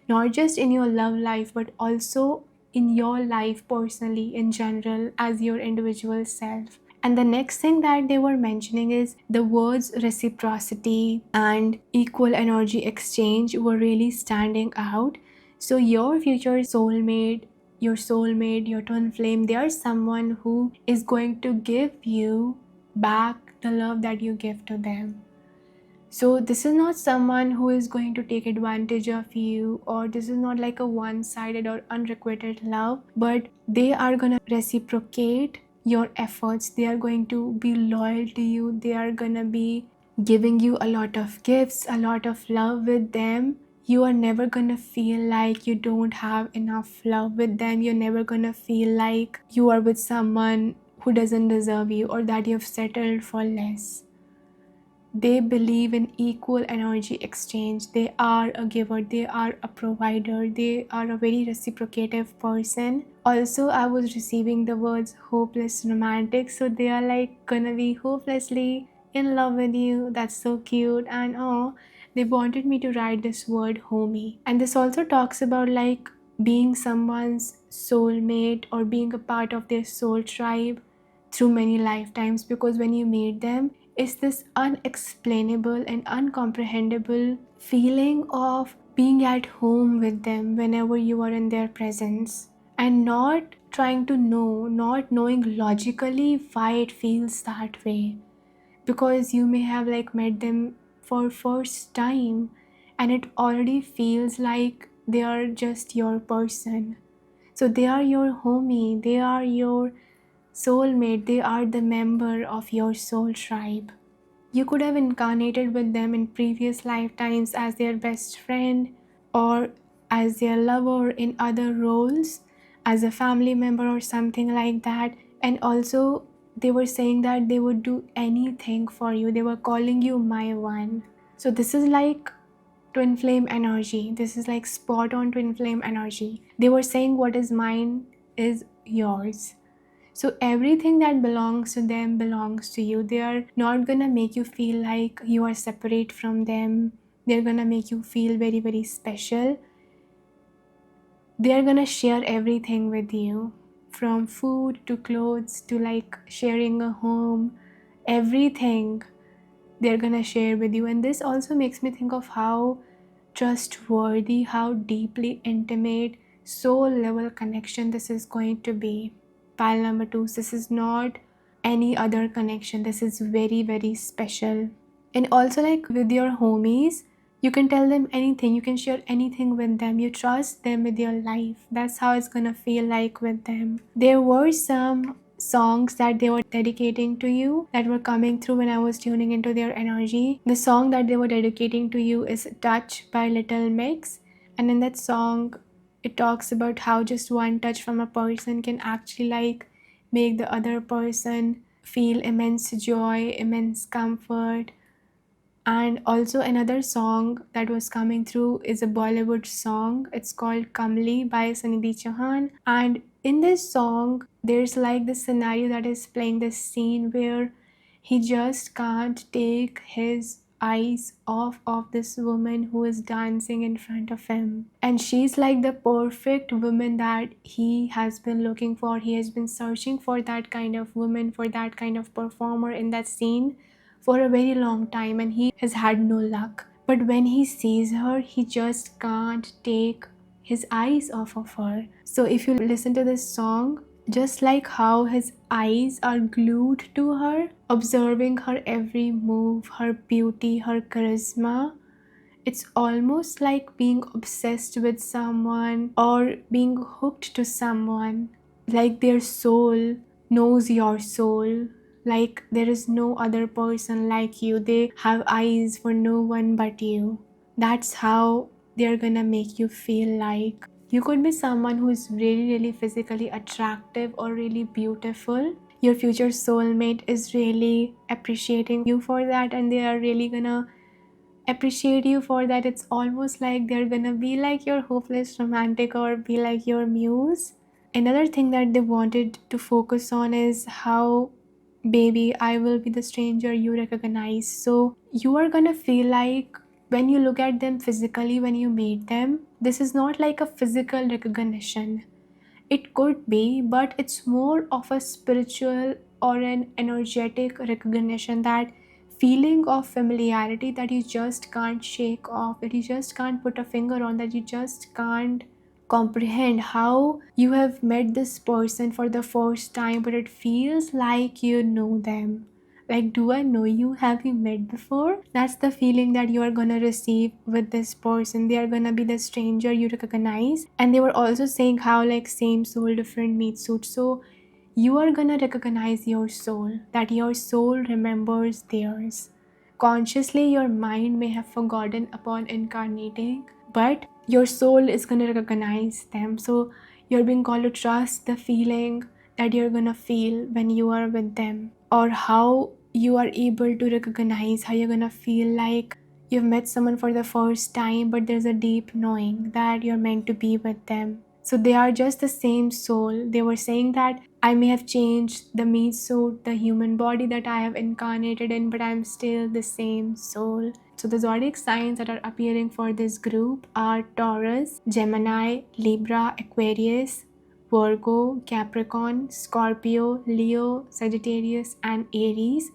not just in your love life, but also in your life personally, in general, as your individual self. And the next thing that they were mentioning is the words reciprocity and equal energy exchange were really standing out. So your future soulmate, your twin flame, they are someone who is going to give you back the love that you give to them. So this is not someone who is going to take advantage of you, or this is not like a one-sided or unrequited love, but they are going to reciprocate your efforts. They are going to be loyal to you. They are going to be giving you a lot of gifts, a lot of love with them. You are never going to feel like you don't have enough love with them. You're never going to feel like you are with someone who doesn't deserve you, or that you've settled for less. They believe in equal energy exchange. They are a giver, they are a provider, they are a very reciprocative person. Also, I was receiving the words hopeless romantic, so they are like gonna be hopelessly in love with you. That's so cute. And they wanted me to write this word homie. And this also talks about like being someone's soulmate or being a part of their soul tribe through many lifetimes, because when you meet them, it's this unexplainable and uncomprehendable feeling of being at home with them whenever you are in their presence, and not trying to know, not knowing logically why it feels that way, because you may have like met them for first time and it already feels like they are just your person. So they are your homie, they are your soulmate, they are the member of your soul tribe. You could have incarnated with them in previous lifetimes as their best friend or as their lover, in other roles, as a family member or something like that. And also, they were saying that they would do anything for you. They were calling you my one. So this is like twin flame energy. This is like spot on twin flame energy. They were saying what is mine is yours. So everything that belongs to them belongs to you. They are not gonna make you feel like you are separate from them. They're gonna make you feel very, very special. They are gonna share everything with you, from food to clothes to like sharing a home, everything. they're gonna share with you. And this also makes me think of how trustworthy, how deeply intimate, soul level connection this is going to be. Pile number 2, this is not any other connection. This is very, very special. And also, like with your homies, you can tell them anything, you can share anything with them, you trust them with your life. That's how it's gonna feel like with them. There were some songs that they were dedicating to you that were coming through when I was tuning into their energy. The song that they were dedicating to you is Touch by Little Mix, and in that song it talks about how just one touch from a person can actually like make the other person feel immense joy, immense comfort. And also another song that was coming through is a Bollywood song. It's called Kamli by Sunidhi Chauhan. And in this song, there's like this scenario that is playing this scene where he just can't take his eyes off of this woman who is dancing in front of him. And she's like the perfect woman that he has been looking for. He has been searching for that kind of woman, for that kind of performer in that scene for a very long time, and he has had no luck. But when he sees her, he just can't take his eyes off of her. So if you listen to this song, just like how his eyes are glued to her, observing her every move, her beauty, her charisma, it's almost like being obsessed with someone or being hooked to someone. Like their soul knows your soul. Like there is no other person like you. They have eyes for no one but you. That's how they're gonna make you feel like. You could be someone who is really, really physically attractive or really beautiful. Your future soulmate is really appreciating you for that, and they are really gonna appreciate you for that. It's almost like they're gonna be like your hopeless romantic or be like your muse. Another thing that they wanted to focus on is how, baby, I will be the stranger you recognize. So you are gonna feel like when you look at them physically, when you meet them, this is not like a physical recognition. It could be, but it's more of a spiritual or an energetic recognition, that feeling of familiarity that you just can't shake off, that you just can't put a finger on, that you just can't comprehend how you have met this person for the first time, but it feels like you know them. Like, do I know you? Have we met before? That's the feeling that you are gonna receive with this person. They are gonna be the stranger you recognize. And they were also saying how, like, same soul, different meat suit. So you are gonna recognize your soul, that your soul remembers theirs. Consciously, your mind may have forgotten upon incarnating, but your soul is gonna recognize them. So you're being called to trust the feeling that you're gonna feel when you are with them, or how you are able to recognize how you're gonna feel like you've met someone for the first time, but there's a deep knowing that you're meant to be with them. So they are just the same soul. They were saying that I may have changed the meat suit, the human body that I have incarnated in, but I'm still the same soul. So the zodiac signs that are appearing for this group are Taurus, Gemini, Libra, Aquarius, Virgo, Capricorn, Scorpio, Leo, Sagittarius, and Aries.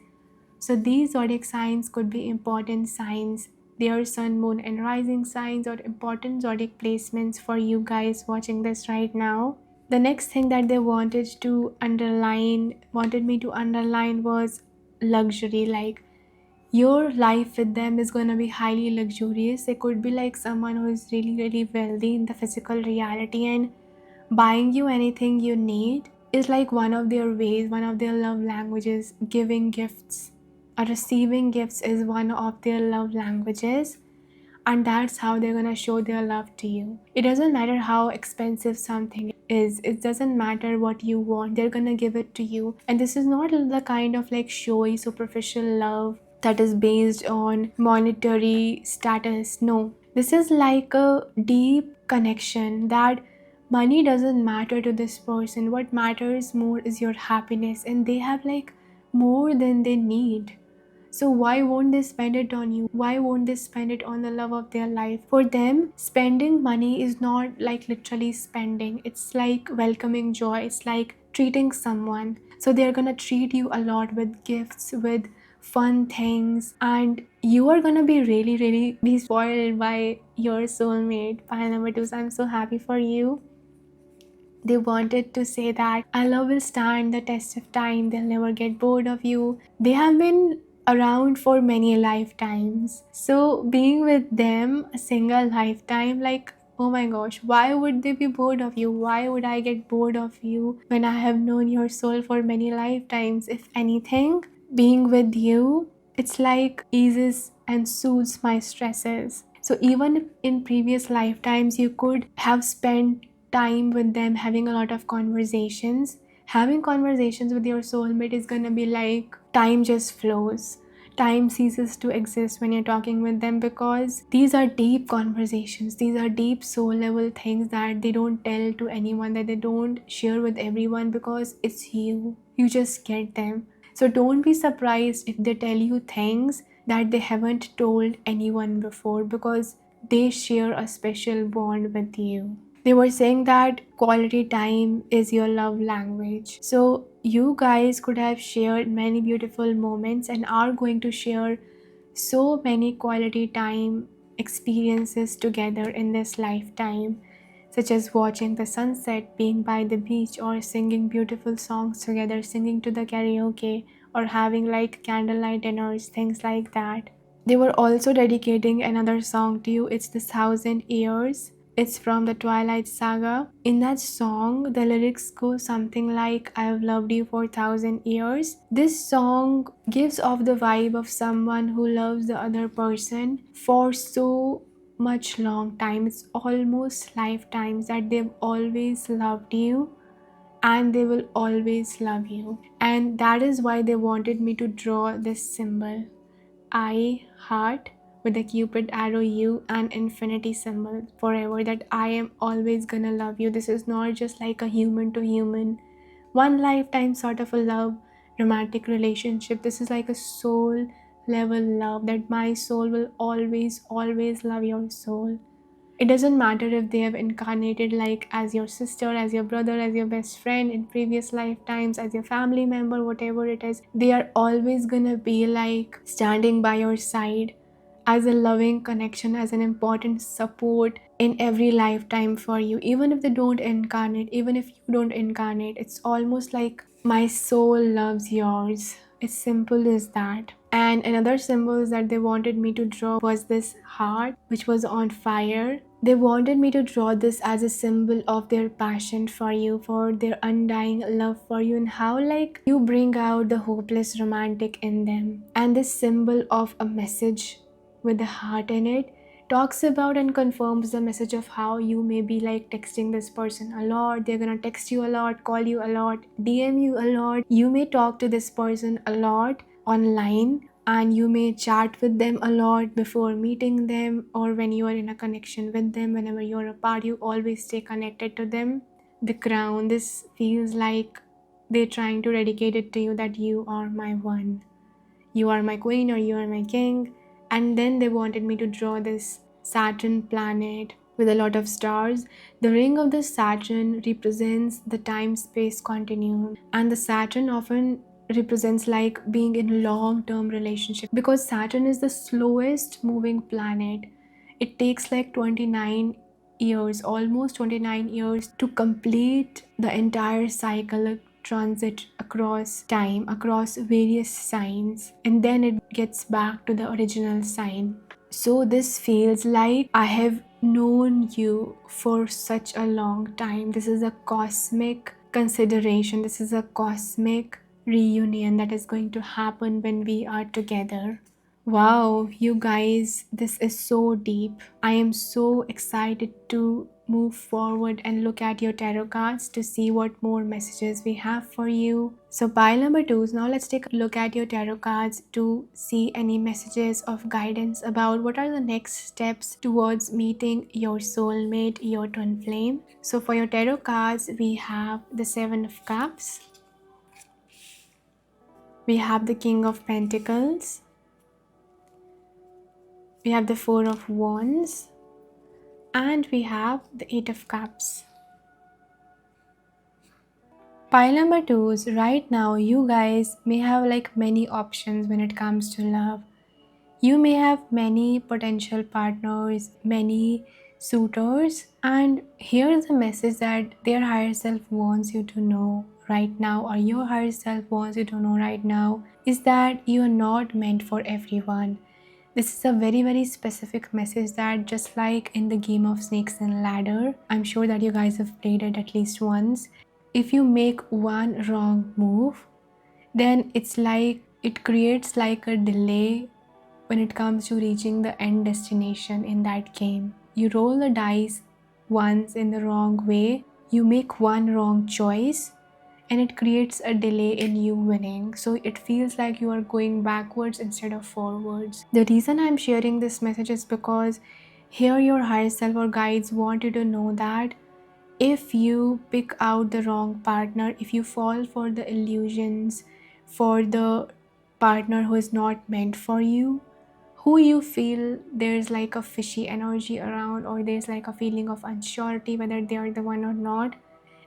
So these zodiac signs could be important signs. They are sun, moon, and rising signs, or important zodiac placements for you guys watching this right now. The next thing that they wanted me to underline was luxury. Like, your life with them is going to be highly luxurious. It could be like someone who is really, really wealthy in the physical reality, and buying you anything you need is like one of their ways, one of their love languages. Giving gifts or receiving gifts is one of their love languages, and that's how they're gonna show their love to you. It doesn't matter how expensive something is, it doesn't matter what you want, they're gonna give it to you. And this is not the kind of like showy, superficial love that is based on monetary status. No, this is like a deep connection that money doesn't matter to this person. What matters more is your happiness, and they have like more than they need. So why won't they spend it on you? Why won't they spend it on the love of their life? For them, spending money is not like literally spending. It's like welcoming joy. It's like treating someone. So they're gonna treat you a lot with gifts, with fun things, and you are gonna be really be spoiled by your soulmate. Pile number 2, so I'm so happy for you. They wanted to say that our love will stand the test of time, they'll never get bored of you. They have been around for many lifetimes. So being with them a single lifetime, like, oh my gosh, why would they be bored of you? Why would I get bored of you when I have known your soul for many lifetimes? If anything, being with you, it's like eases and soothes my stresses. So even if in previous lifetimes you could have spent time with them, having a lot of conversations, having conversations with your soulmate is gonna be like time just flows. Time ceases to exist when you're talking with them, because these are deep conversations, these are deep soul level things that they don't tell to anyone, that they don't share with everyone, because it's you just get them. So don't be surprised if they tell you things that they haven't told anyone before, because they share a special bond with you. They were saying that quality time is your love language. So you guys could have shared many beautiful moments and are going to share so many quality time experiences together in this lifetime, such as watching the sunset, being by the beach, or singing beautiful songs together, singing to the karaoke, or having like candlelight dinners, things like that. They were also dedicating another song to you. It's the 1,000 Years. It's from the Twilight Saga. In that song, the lyrics go something like, I have loved you for 1,000 years. This song gives off the vibe of someone who loves the other person for so much long time. It's almost lifetimes that they've always loved you and they will always love you. And that is why they wanted me to draw this symbol. I heart with a cupid arrow, you, and infinity symbol forever, that I am always gonna love you. This is not just like a human to human, one lifetime sort of a love, romantic relationship. This is like a soul level love, that my soul will always love your soul. It doesn't matter if they have incarnated like as your sister, as your brother, as your best friend in previous lifetimes, as your family member, whatever it is, they are always gonna be like standing by your side as a loving connection, as an important support in every lifetime for you. Even if they don't incarnate, even if you don't incarnate, it's almost like my soul loves yours. It's simple as that. And another symbol that they wanted me to draw was this heart, which was on fire. They wanted me to draw this as a symbol of their passion for you, for their undying love for you, and how like you bring out the hopeless romantic in them. And this symbol of a message with the heart in it talks about and confirms the message of how you may be like texting this person a lot. They're gonna text you a lot, call you a lot, DM you a lot. You may talk to this person a lot online, and you may chat with them a lot before meeting them, or when you are in a connection with them. Whenever you're apart, you always stay connected to them. The crown, this feels like they're trying to dedicate it to you, that you are my one, you are my queen, or you are my king. And then they wanted me to draw this Saturn planet with a lot of stars. The ring of the Saturn represents the time-space continuum, and the Saturn often represents like being in long-term relationship, because Saturn is the slowest moving planet. It takes like 29 years, almost 29 years, to complete the entire cycle transit across time, across various signs, and then it gets back to the original sign. So this feels like I have known you for such a long time. This is a cosmic consideration, this is a cosmic reunion that is going to happen when we are together. Wow, you guys, this is so deep. I am so excited to move forward and look at your tarot cards to see what more messages we have for you. So pile number 2, now let's take a look at your tarot cards to see any messages of guidance about what are the next steps towards meeting your soulmate, your twin flame. So for your tarot cards, we have the 7 of Cups, we have the King of Pentacles, we have the 4 of Wands, and we have the 8 of Cups. Pile number two is right now you guys may have like many options when it comes to love. You may have many potential partners, many suitors, and here's the message that their higher self wants you to know right now, or your higher self wants you to know right now, is that you are not meant for everyone. This is a very, very specific message that just like in the game of Snakes and Ladder, I'm sure that you guys have played it at least once. If you make one wrong move, then it's like it creates like a delay when it comes to reaching the end destination in that game. You roll the dice once in the wrong way, you make one wrong choice, and it creates a delay in you winning. So it feels like you are going backwards instead of forwards. The reason I'm sharing this message is because here your higher self or guides want you to know that if you pick out the wrong partner, if you fall for the illusions, for the partner who is not meant for you, who you feel there's like a fishy energy around, or there's like a feeling of unsurety whether they are the one or not,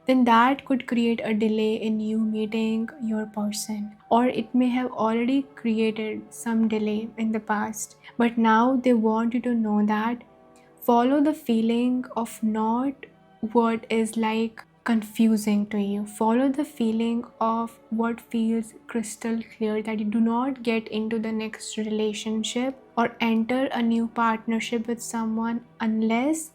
then that could create a delay in you meeting your person, or it may have already created some delay in the past. But now they want you to know that follow the feeling of not what is like confusing to you. Follow the feeling of what feels crystal clear, that you do not get into the next relationship or enter a new partnership with someone unless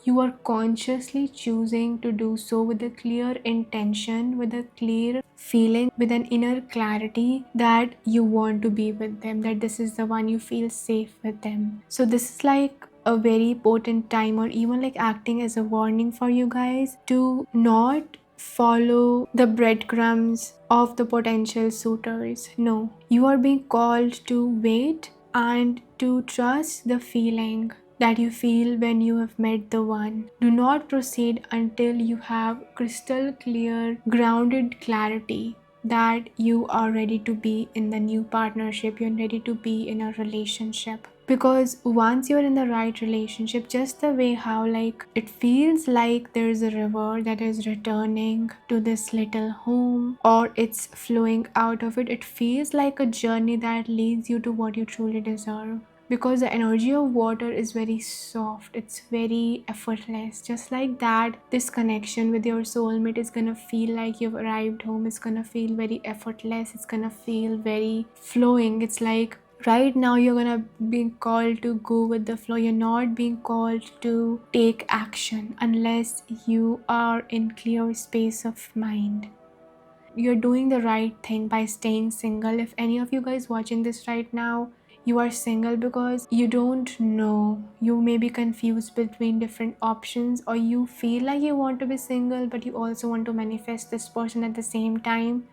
you are consciously choosing to do so with a clear intention, with a clear feeling, with an inner clarity that you want to be with them, that this is the one, you feel safe with them. So this is like a very potent time, or even like acting as a warning for you guys to not follow the breadcrumbs of the potential suitors. No, you are being called to wait and to trust the feeling that you feel when you have met the one. Do not proceed until you have crystal clear, grounded clarity that you are ready to be in the new partnership, you're ready to be in a relationship. Because once you're in the right relationship, just the way how like it feels like there's a river that is returning to this little home, or it's flowing out of it, it feels like a journey that leads you to what you truly deserve. Because the energy of water is very soft, it's very effortless. Just like that, this connection with your soulmate is gonna feel like you've arrived home. It's gonna feel very effortless, it's gonna feel very flowing. It's like right now you're gonna be called to go with the flow. You're not being called to take action unless you are in clear space of mind. You're doing the right thing by staying single. If any of you guys watching this right now, you are single because you don't know, you may be confused between different options, or you feel like you want to be single but you also want to manifest this person at the same time,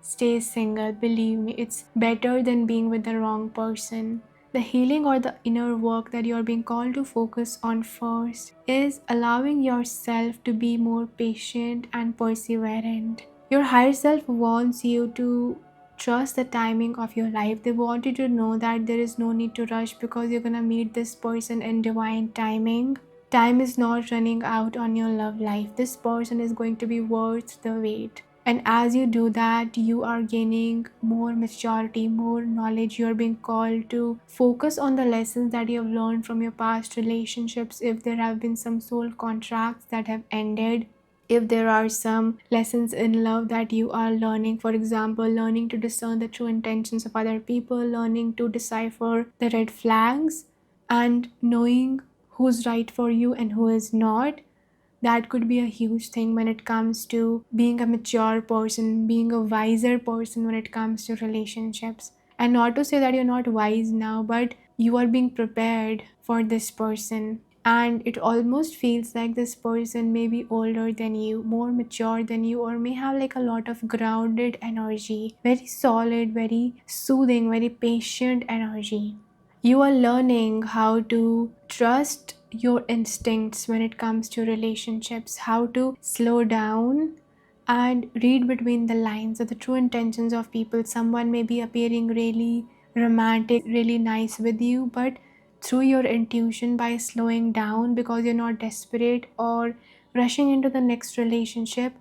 stay single. Believe me, it's better than being with the wrong person. The healing or the inner work that you're being called to focus on first is allowing yourself to be more patient and perseverant. Your higher self wants you to trust the timing of your life. They want you to know that there is no need to rush because you're gonna meet this person in divine timing. Time is not running out on your love life. This person is going to be worth the wait. And as you do that, you are gaining more maturity, more knowledge. You're being called to focus on the lessons that you have learned from your past relationships. If there have been some soul contracts that have ended, if there are some lessons in love that you are learning, for example, learning to discern the true intentions of other people, learning to decipher the red flags, and knowing who's right for you and who is not, that could be a huge thing when it comes to being a mature person, being a wiser person when it comes to relationships. And not to say that you're not wise now, but you are being prepared for this person. And it almost feels like this person may be older than you, more mature than you, or may have like a lot of grounded energy, very solid, very soothing, very patient energy. You are learning how to trust your instincts when it comes to relationships, how to slow down and read between the lines of the true intentions of people. Someone may be appearing really romantic, really nice with you, but through your intuition, by slowing down because you're not desperate or rushing into the next relationship,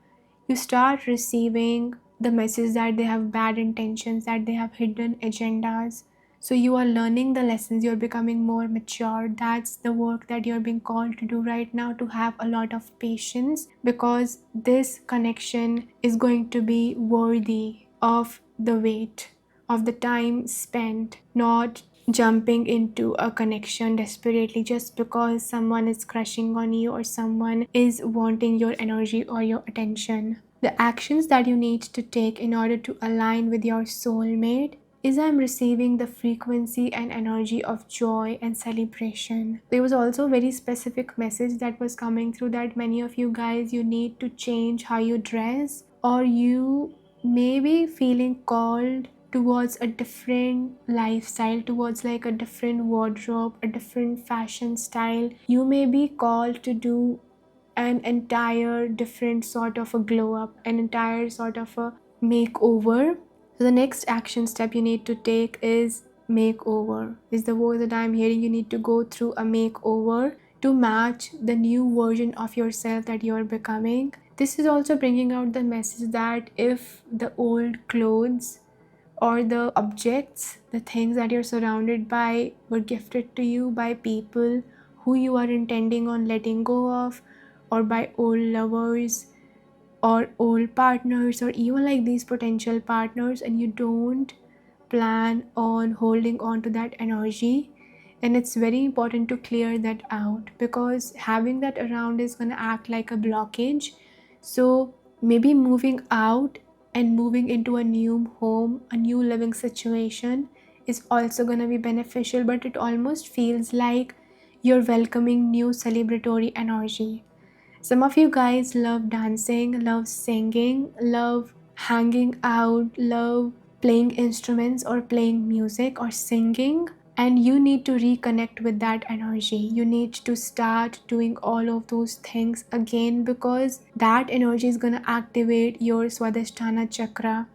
you start receiving the message that they have bad intentions, that they have hidden agendas. So you are learning the lessons, you're becoming more mature. That's the work that you're being called to do right now, to have a lot of patience, because this connection is going to be worthy of the wait, of the time spent, not jumping into a connection desperately just because someone is crushing on you or someone is wanting your energy or your attention. The actions that you need to take in order to align with your soulmate is I'm receiving the frequency and energy of joy and celebration. There was also a very specific message that was coming through that many of you guys, you need to change how you dress, or you may be feeling called towards a different lifestyle, towards like a different wardrobe, a different fashion style. You may be called to do an entire different sort of a glow up, an entire sort of a makeover. So the next action step you need to take is makeover. Is the word that I'm hearing. You need to go through a makeover to match the new version of yourself that you're becoming. This is also bringing out the message that if the old clothes or the objects, the things that you're surrounded by were gifted to you by people who you are intending on letting go of, or by old lovers or old partners, or even like these potential partners, and you don't plan on holding on to that energy, and it's very important to clear that out, because having that around is going to act like a blockage. So maybe moving out and moving into a new home, a new living situation, is also going to be beneficial, but it almost feels like you're welcoming new celebratory energy. Some of you guys love dancing, love singing, love hanging out, love playing instruments or playing music or singing, and you need to reconnect with that energy. You need to start doing all of those things again, because that energy is going to activate your Swadhisthana chakra,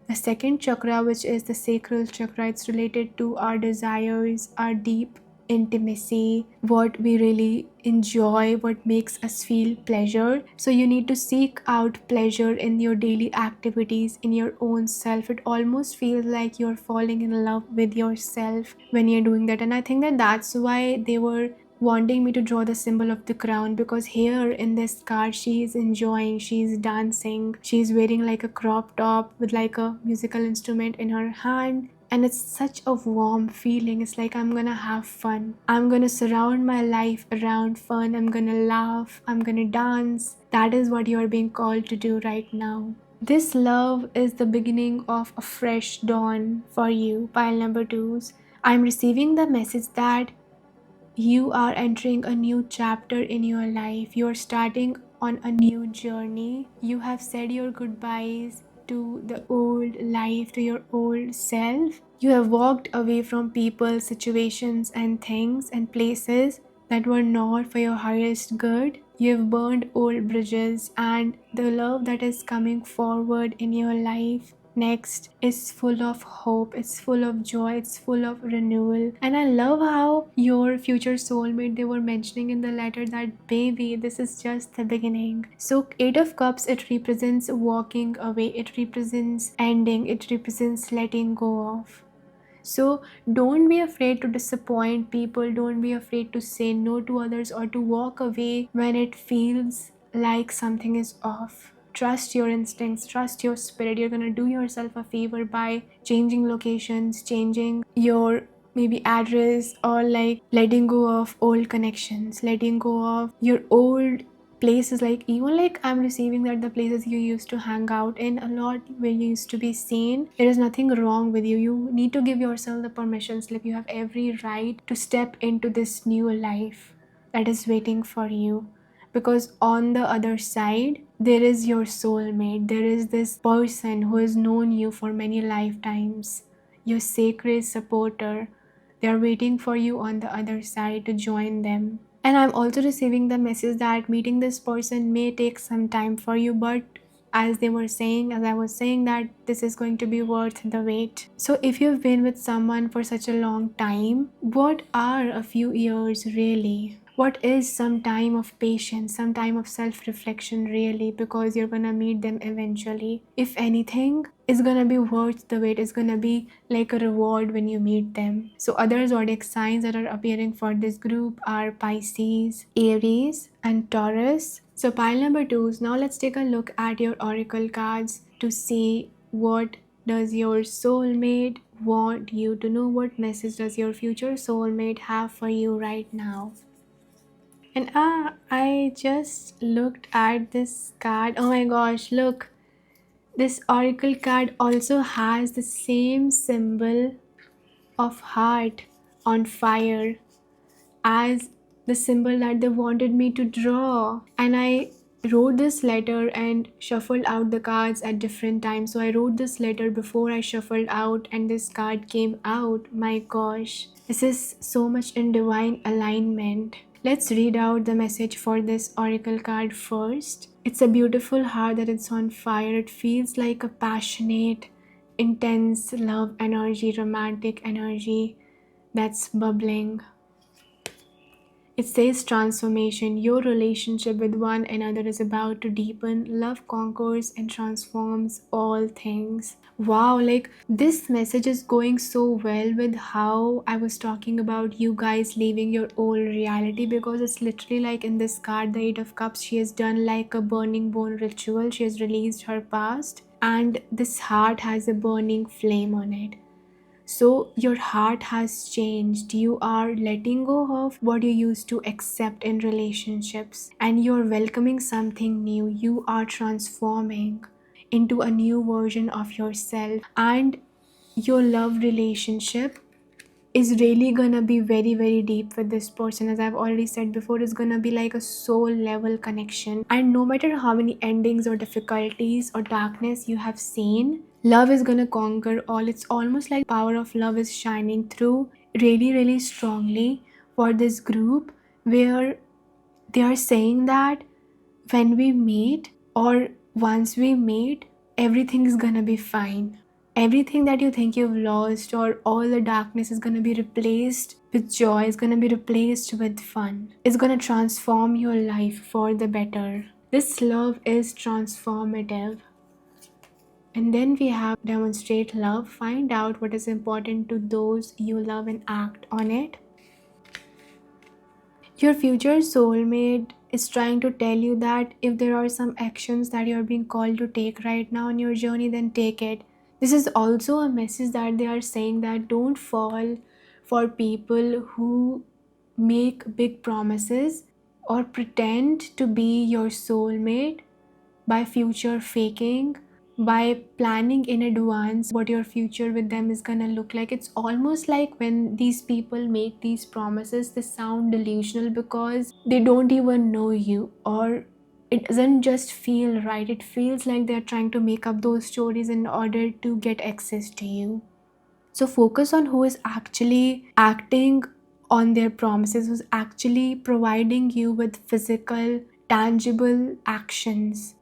the second chakra, which is the sacral chakra. It's related to our desires, our deep intimacy, what we really enjoy, what makes us feel pleasure. So you need to seek out pleasure in your daily activities, in your own self. It almost feels like you're falling in love with yourself when you're doing that. And I think that that's why they were wanting me to draw the symbol of the crown, because here in this card she is enjoying, she's dancing, she's wearing like a crop top with like a musical instrument in her hand, and it's such a warm feeling. It's like, I'm gonna have fun, I'm gonna surround my life around fun, I'm gonna laugh, I'm gonna dance. That is what you're being called to do right now. This love is the beginning of a fresh dawn for you, pile number twos. I'm receiving the message that you are entering a new chapter in your life. You're starting on a new journey. You have said your goodbyes to the old life, to your old self. You have walked away from people, situations, and things and places that were not for your highest good. You have burned old bridges, and the love that is coming forward in your life next is full of hope, it's full of joy, it's full of renewal. And I love how your future soulmate, they were mentioning in the letter that, baby, this is just the beginning. So Eight of Cups, it represents walking away, it represents ending, it represents letting go of. So don't be afraid to disappoint people, don't be afraid to say no to others or to walk away when it feels like something is off. Trust your instincts, trust your spirit. You're gonna do yourself a favor by changing locations, changing your maybe address, or like letting go of old connections, letting go of your old places. Like even like I'm receiving that the places you used to hang out in a lot, where you used to be seen, there is nothing wrong with you. You need to give yourself the permission slip. You have every right to step into this new life that is waiting for you, because on the other side there is your soulmate. There is this person who has known you for many lifetimes, your sacred supporter. They are waiting for you on the other side to join them. And I'm also receiving the message that meeting this person may take some time for you, but as I was saying, that this is going to be worth the wait. So if you've been with someone for such a long time, what are a few years really? What is some time of patience, some time of self-reflection really, because you're gonna meet them eventually. If anything, it's gonna be worth the wait. It's gonna be like a reward when you meet them. So other zodiac signs that are appearing for this group are Pisces, Aries, and Taurus. So pile number 2 is now let's take a look at your oracle cards to see what does your soulmate want you to know, what message does your future soulmate have for you right now. And I just looked at this card. Oh my gosh, look. This oracle card also has the same symbol of heart on fire as the symbol that they wanted me to draw. And I wrote this letter and shuffled out the cards at different times. So I wrote this letter before I shuffled out and this card came out. My gosh, this is so much in divine alignment. Let's read out the message for this oracle card first. It's a beautiful heart that it's on fire. It feels like a passionate, intense love energy, romantic energy that's bubbling. It says transformation. Your relationship with one another is about to deepen. Love conquers and transforms all things. Wow, like this message is going so well with how I was talking about you guys leaving your old reality, because it's literally like in this card, the Eight of Cups, she has done like a burning bone ritual. She has released her past, and this heart has a burning flame on it. So your heart has changed. You are letting go of what you used to accept in relationships and you're welcoming something new. You are transforming into a new version of yourself, and your love relationship is really gonna be very very deep with this person. As I've already said before, it's gonna be like a soul level connection, and no matter how many endings or difficulties or darkness you have seen, love is gonna conquer all. It's almost like power of love is shining through really really strongly for this group, where they are saying that when we meet, or once we meet, everything is gonna be fine. Everything that you think you've lost, or all the darkness, is gonna be replaced with joy, is gonna be replaced with fun. It's gonna transform your life for the better. This love is transformative. And then we have demonstrate love, find out what is important to those you love and act on it. Your future soulmate is trying to tell you that if there are some actions that you're being called to take right now on your journey, then take it. This is also a message that they are saying that don't fall for people who make big promises or pretend to be your soulmate by future faking, by planning in advance what your future with them is gonna look like. It's almost like when these people make these promises, they sound delusional because they don't even know you, or it doesn't just feel right. It feels like they're trying to make up those stories in order to get access to you. So focus on who is actually acting on their promises, who's actually providing you with physical, tangible actions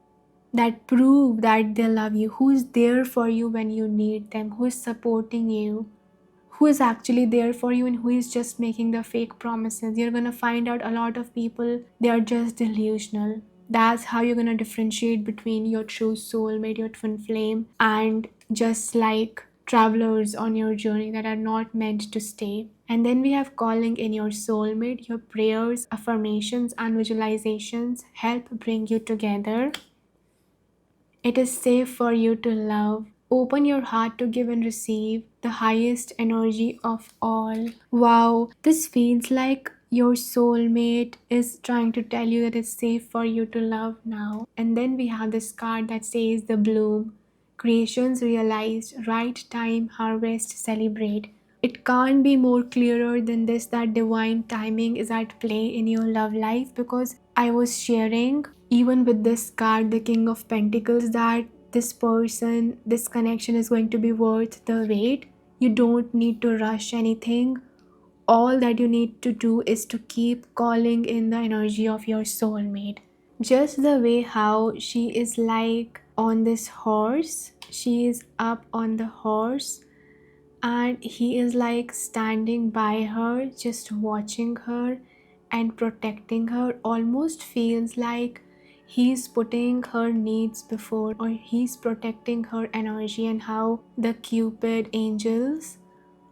that prove that they love you, who is there for you when you need them, who is supporting you, who is actually there for you, and who is just making the fake promises. You're gonna find out a lot of people, they are just delusional. That's how you're gonna differentiate between your true soulmate, your twin flame, and just like travelers on your journey that are not meant to stay. And then we have calling in your soulmate. Your prayers, affirmations, and visualizations help bring you together. It is safe for you to love. Open your heart to give and receive the highest energy of all. Wow, this feels like your soulmate is trying to tell you that it's safe for you to love now. And then we have this card that says the bloom. Creations realized, right time, harvest, celebrate. It can't be more clearer than this that divine timing is at play in your love life, because I was sharing even with this card, the King of Pentacles, that this person, this connection is going to be worth the wait. You don't need to rush anything. All that you need to do is to keep calling in the energy of your soulmate. Just the way how she is like on this horse, she is up on the horse, and he is like standing by her, just watching her, and protecting her. Almost feels like he's putting her needs before, or he's protecting her energy, and how the Cupid angels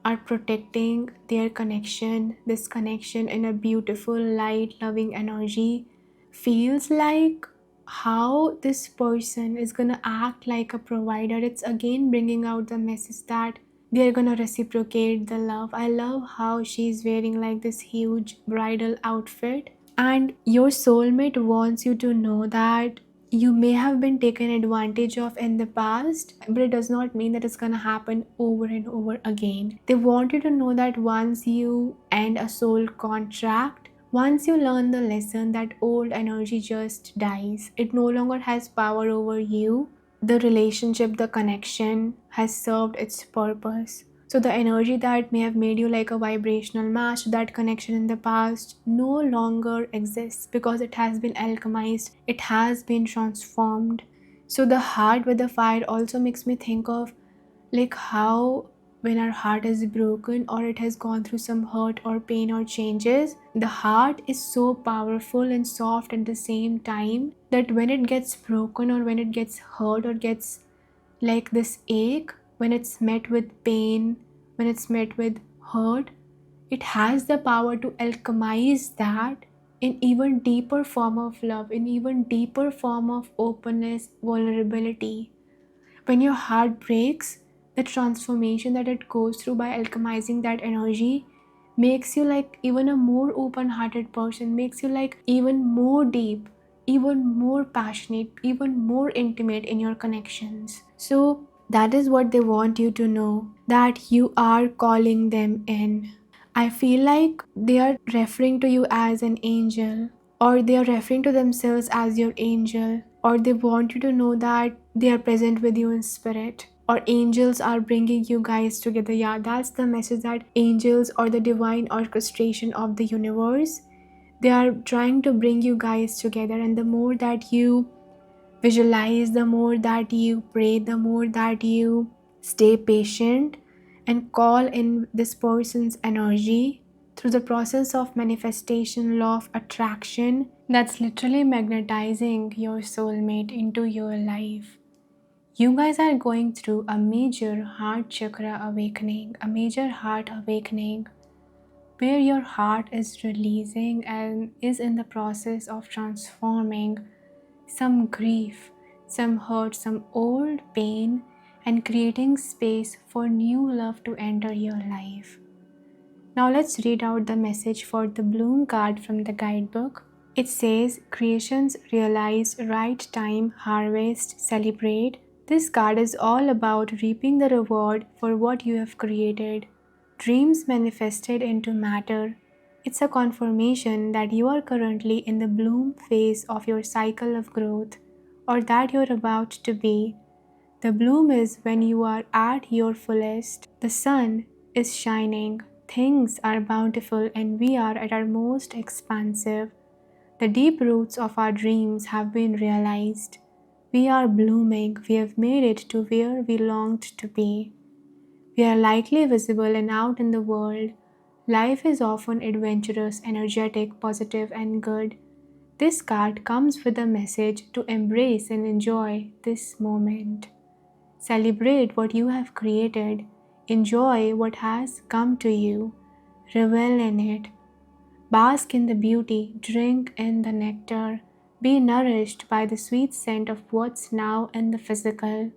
are protecting their connection, this connection in a beautiful, light, loving energy. Feels like how this person is gonna act like a provider. It's again bringing out the message that they're gonna reciprocate the love. I love how she's wearing like this huge bridal outfit, and your soulmate wants you to know that you may have been taken advantage of in the past, but it does not mean that it's gonna happen over and over again. They want you to know that once you end a soul contract, once you learn the lesson, that old energy just dies. It no longer has power over you. The relationship, the connection has served its purpose. So the energy that may have made you like a vibrational match to that connection in the past no longer exists, because it has been alchemized, it has been transformed. So the heart with the fire also makes me think of like how when our heart is broken, or it has gone through some hurt or pain or changes, the heart is so powerful and soft at the same time that when it gets broken, or when it gets hurt, or gets like this ache, when it's met with pain, when it's met with hurt, it has the power to alchemize that in even deeper form of love, in even deeper form of openness, vulnerability. When your heart breaks, the transformation that it goes through by alchemizing that energy makes you like even a more open-hearted person, makes you like even more deep, even more passionate, even more intimate in your connections. So that is what they want you to know, that you are calling them in. I feel like they are referring to you as an angel, or they are referring to themselves as your angel, or they want you to know that they are present with you in spirit, or angels are bringing you guys together. Yeah, that's the message, that angels, or the divine orchestration of the universe, they are trying to bring you guys together. And the more that you visualize, the more that you pray, the more that you stay patient and call in this person's energy through the process of manifestation, law of attraction, that's literally magnetizing your soulmate into your life. You guys are going through a major heart chakra awakening, a major heart awakening, where your heart is releasing and is in the process of transforming some grief, some hurt, some old pain, and creating space for new love to enter your life. Now let's read out the message for the Bloom card from the guidebook. It says, creations realized, right time, harvest, celebrate. This card is all about reaping the reward for what you have created. Dreams manifested into matter. It's a confirmation that you are currently in the bloom phase of your cycle of growth, or that you're about to be. The bloom is when you are at your fullest. The sun is shining, things are bountiful, and we are at our most expansive. The deep roots of our dreams have been realized. We are blooming, we have made it to where we longed to be. We are lightly visible and out in the world. Life is often adventurous, energetic, positive, and good. This card comes with a message to embrace and enjoy this moment. Celebrate what you have created. Enjoy what has come to you. Revel in it. Bask in the beauty. Drink in the nectar. Be nourished by the sweet scent of what's now in the physical.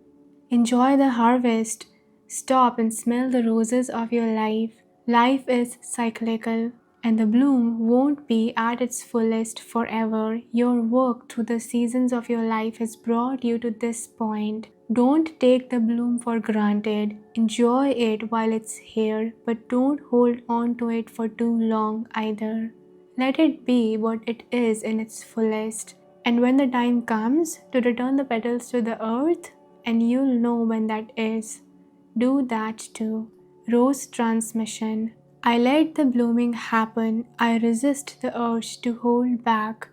Enjoy the harvest. Stop and smell the roses of your life. Life is cyclical, and the bloom won't be at its fullest forever. Your work through the seasons of your life has brought you to this point. Don't take the bloom for granted. Enjoy it while it's here, but don't hold on to it for too long either. Let it be what it is in its fullest. And when the time comes to return the petals to the earth, and you'll know when that is, do that too. Rose transmission. I let the blooming happen. I resist the urge to hold back.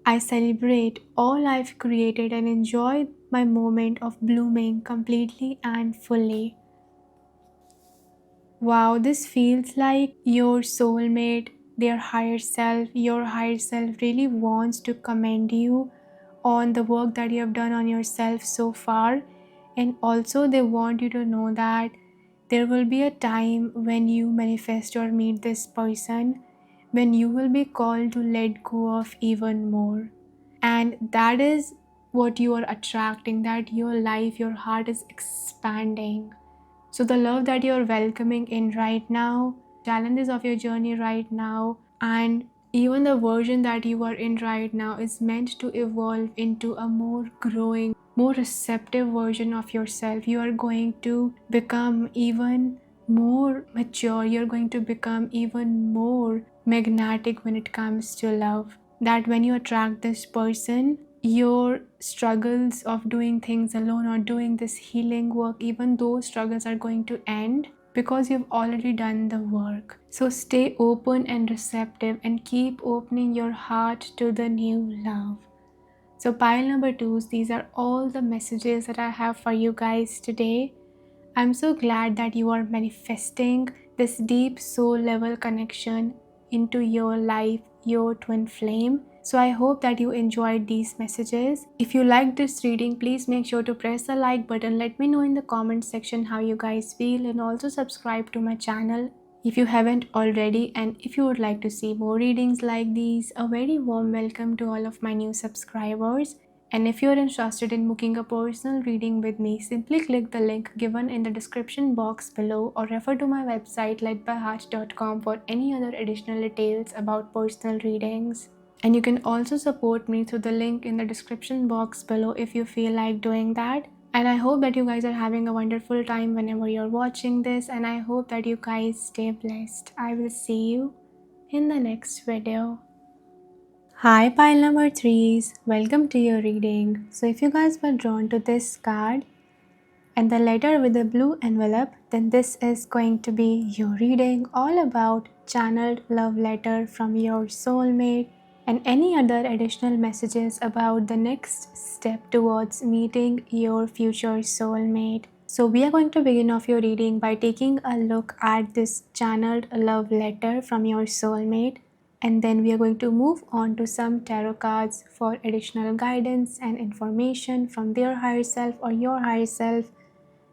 I celebrate all I've created and enjoy my moment of blooming completely and fully. Wow, this feels like your soulmate their higher self, your higher self really wants to commend you on the work that you have done on yourself so far. And also they want you to know that there will be a time when you manifest or meet this person when you will be called to let go of even more. And that is what you are attracting, that your life, your heart is expanding. So the love that you're welcoming in right now, challenges of your journey right now, and even the version that you are in right now is meant to evolve into a more growing, more receptive version of yourself. You are going to become even more mature. You're going to become even more magnetic when it comes to love. That when you attract this person, your struggles of doing things alone or doing this healing work, even those struggles are going to end because you've already done the work. So stay open and receptive and keep opening your heart to the new love. So pile number 2, these are all the messages that I have for you guys today. I'm so glad that you are manifesting this deep soul level connection into your life, your twin flame. So I hope that you enjoyed these messages. If you liked this reading, please make sure to press the like button. Let me know in the comment section how you guys feel, and also subscribe to my channel if you haven't already. And if you would like to see more readings like these, a very warm welcome to all of my new subscribers. And if you're interested in booking a personal reading with me, simply click the link given in the description box below or refer to my website ledbyheart.com for any other additional details about personal readings. And you can also support me through the link in the description box below if you feel like doing that. And I hope that you guys are having a wonderful time whenever you're watching this, and I hope that you guys stay blessed. I will see you in the next video. Hi pile number 3s, welcome to your reading. So if you guys were drawn to this card and the letter with the blue envelope, then this is going to be your reading all about channeled love letter from your soulmate and any other additional messages about the next step towards meeting your future soulmate. So we are going to begin off your reading by taking a look at this channeled love letter from your soulmate. And then we are going to move on to some tarot cards for additional guidance and information from their higher self or your higher self.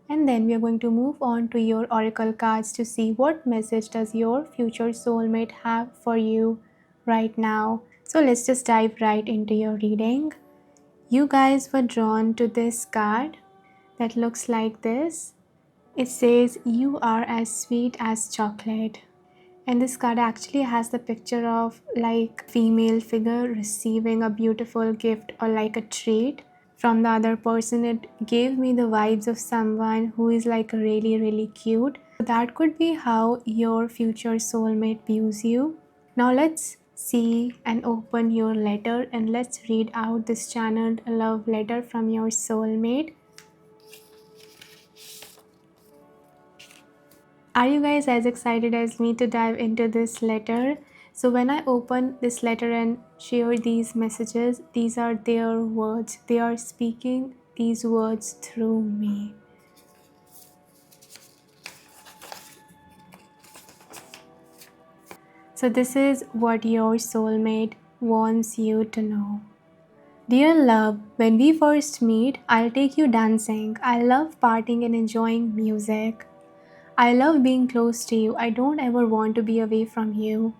And then we are going to move on to your oracle cards to see what message does your future soulmate have for you right now. So let's just dive right into your reading. You guys were drawn to this card that looks like this. It says, "You are as sweet as chocolate." And this card actually has the picture of like female figure receiving a beautiful gift or like a treat from the other person. It gave me the vibes of someone who is like really cute. That could be how your future soulmate views you. Now let's see and open your letter and let's read out this channeled love letter from your soulmate. Are you guys as excited as me to dive into this letter? So when I open this letter and share these messages, these are their words. They are speaking these words through me. So this is what your soulmate wants you to know. Dear love, when we first meet, I'll take you dancing. I love partying and enjoying music. I love being close to you. I don't ever want to be away from you.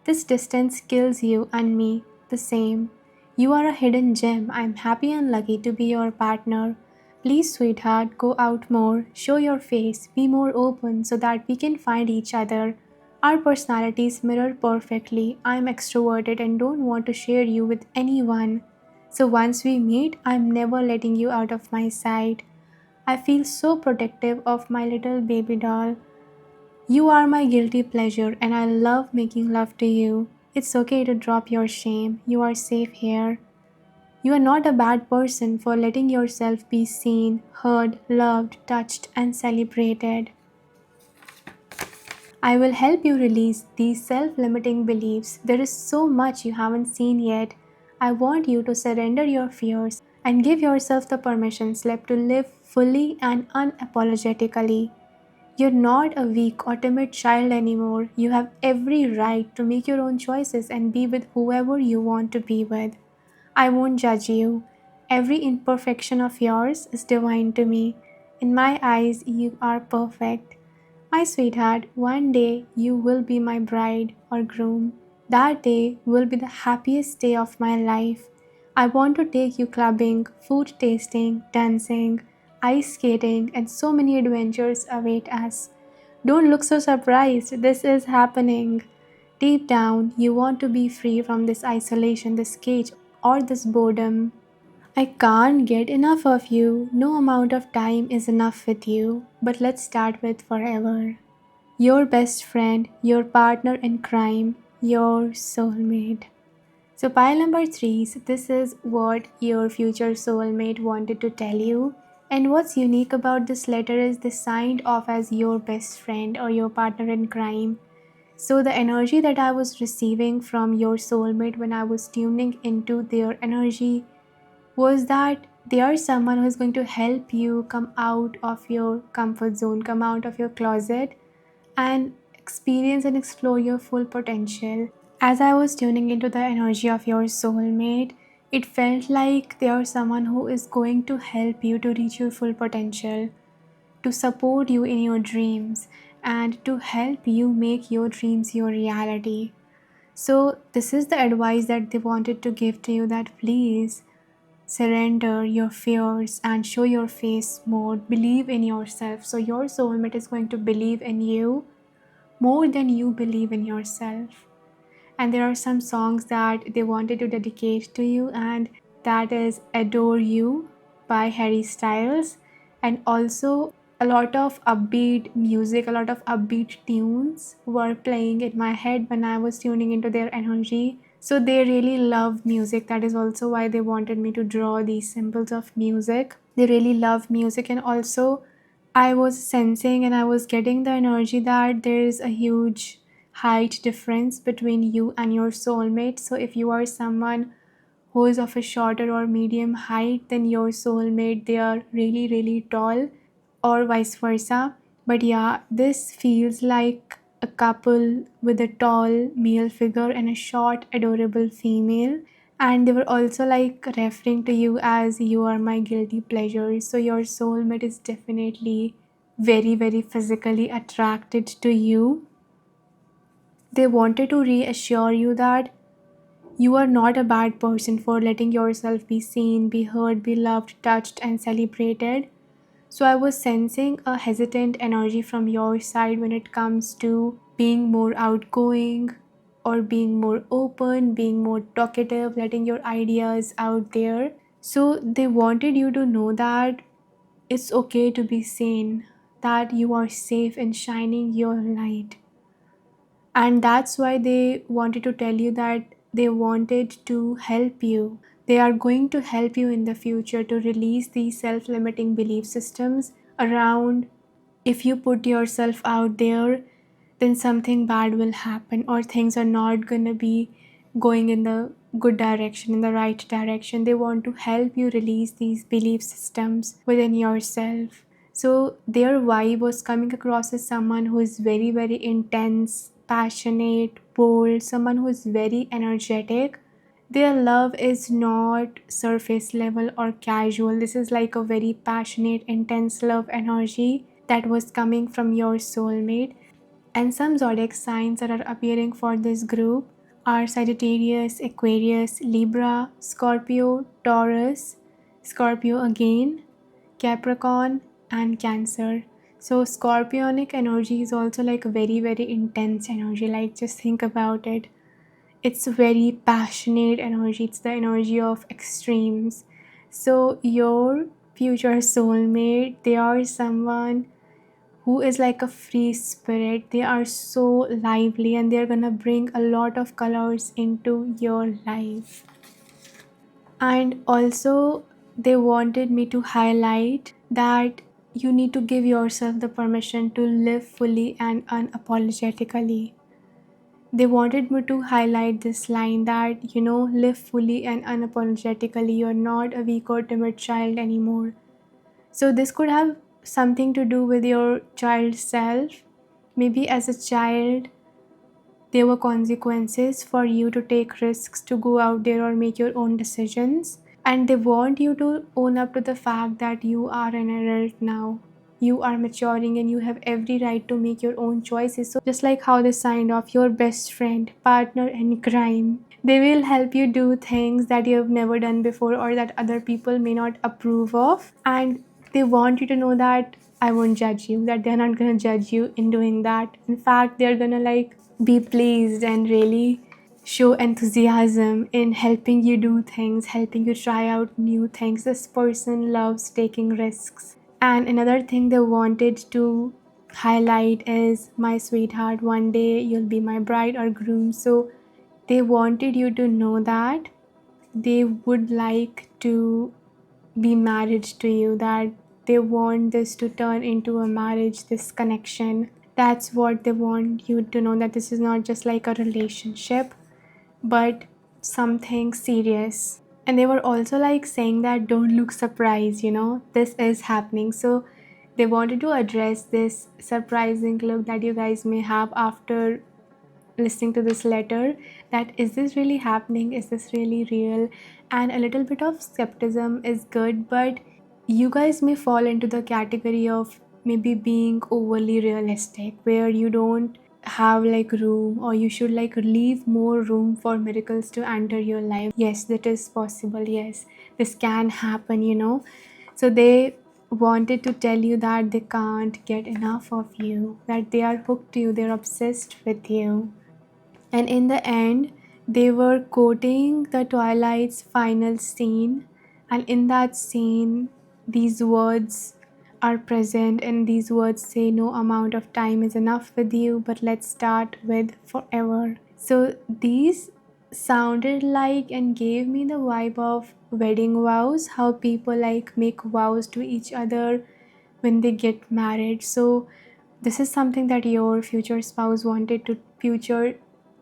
This distance kills you and me the same. You are a hidden gem. I'm happy and lucky to be your partner. Please, sweetheart, go out more, show your face, be more open so that we can find each other. Our personalities mirror perfectly. I'm extroverted and don't want to share you with anyone. So once we meet, I'm never letting you out of my sight. I feel so protective of my little baby doll. You are my guilty pleasure and I love making love to you. It's okay to drop your shame. You are safe here. You are not a bad person for letting yourself be seen, heard, loved, touched, and celebrated. I will help you release these self-limiting beliefs. There is so much you haven't seen yet. I want you to surrender your fears and give yourself the permission slip to live fully and unapologetically. You're not a weak or timid child anymore. You have every right to make your own choices and be with whoever you want to be with. I won't judge you. Every imperfection of yours is divine to me. In my eyes, you are perfect. My sweetheart, one day you will be my bride or groom. That day will be the happiest day of my life. I want to take you clubbing, food tasting, dancing, ice skating, and so many adventures await us. Don't look so surprised. This is happening. Deep down, you want to be free from this isolation, this cage, or this boredom. I can't get enough of you. No amount of time is enough with you. But let's start with forever. Your best friend, your partner in crime, your soulmate. So, pile number three, so this is what your future soulmate wanted to tell you. And what's unique about this letter is they signed off as your best friend or your partner in crime. So, the energy that I was receiving from your soulmate when I was tuning into their energy was that they are someone who is going to help you come out of your comfort zone, come out of your closet, and experience and explore your full potential. As I was tuning into the energy of your soulmate, it felt like they are someone who is going to help you to reach your full potential, to support you in your dreams, and to help you make your dreams your reality. So, this is the advice that they wanted to give to you, that please surrender your fears and show your face more. Believe in yourself. So, your soulmate is going to believe in you more than you believe in yourself. And there are some songs that they wanted to dedicate to you, and that is Adore You by Harry Styles, and also a lot of upbeat music, a lot of upbeat tunes were playing in my head when I was tuning into their energy. So they really love music. That is also why they wanted me to draw these symbols of music. They really love music, and also I was sensing and I was getting the energy that there is a huge height difference between you and your soulmate. So if you are someone who is of a shorter or medium height than your soulmate, they are really, really tall, or vice versa. But yeah, this feels like a couple with a tall male figure and a short, adorable female. And they were also like referring to you as you are my guilty pleasure. So your soulmate is definitely very, very physically attracted to you. They wanted to reassure you that you are not a bad person for letting yourself be seen, be heard, be loved, touched, and celebrated. So I was sensing a hesitant energy from your side when it comes to being more outgoing or being more open, being more talkative, letting your ideas out there. So they wanted you to know that it's okay to be seen, that you are safe in shining your light. And that's why they wanted to tell you that they wanted to help you. They are going to help you in the future to release these self limiting belief systems around if you put yourself out there, then something bad will happen, or things are not going to be going in the good direction, in the right direction. They want to help you release these belief systems within yourself. So their vibe was coming across as someone who is very, very intense, passionate, bold, someone who is very energetic. Their love is not surface level or casual. This is like a very passionate, intense love energy that was coming from your soulmate. And some zodiac signs that are appearing for this group are Sagittarius, Aquarius, Libra, Scorpio, Taurus, Scorpio again, Capricorn, and Cancer. So scorpionic energy is also like a very, very intense energy. Like, just think about it. It's a very passionate energy. It's the energy of extremes. So your future soulmate, they are someone who is like a free spirit. They are so lively and they're gonna bring a lot of colors into your life. And also, they wanted me to highlight that you need to give yourself the permission to live fully and unapologetically. They wanted me to highlight this line that, live fully and unapologetically. You're not a weak or timid child anymore. So this could have something to do with your child self. Maybe as a child, there were consequences for you to take risks, to go out there or make your own decisions. And they want you to own up to the fact that you are an adult now. You are maturing and you have every right to make your own choices. So just like how they signed off, your best friend, partner in crime, they will help you do things that you have never done before or that other people may not approve of. And they want you to know that I won't judge you, that they're not gonna judge you in doing that. In fact, they're gonna like be pleased and really show enthusiasm in helping you do things, helping you try out new things. This person loves taking risks. And another thing they wanted to highlight is, my sweetheart, one day you'll be my bride or groom. So they wanted you to know that they would like to be married to you, that they want this to turn into a marriage, this connection. That's what they want you to know, that this is not just like a relationship, but something serious. And they were also like saying that don't look surprised, this is happening. So they wanted to address this surprising look that you guys may have after listening to this letter, that is this really happening, is this really real? And a little bit of skepticism is good, but you guys may fall into the category of maybe being overly realistic, where you don't have like room, or you should like leave more room for miracles to enter your life. Yes, that is possible. Yes, this can happen. So they wanted to tell you that they can't get enough of you, that they are hooked to you, they're obsessed with you. And in the end, they were quoting the Twilight's final scene, and in that scene, these words are present, and these words say, no amount of time is enough with you, but let's start with forever. So these sounded like and gave me the vibe of wedding vows, how people like make vows to each other when they get married. So this is something that your future spouse wanted to, future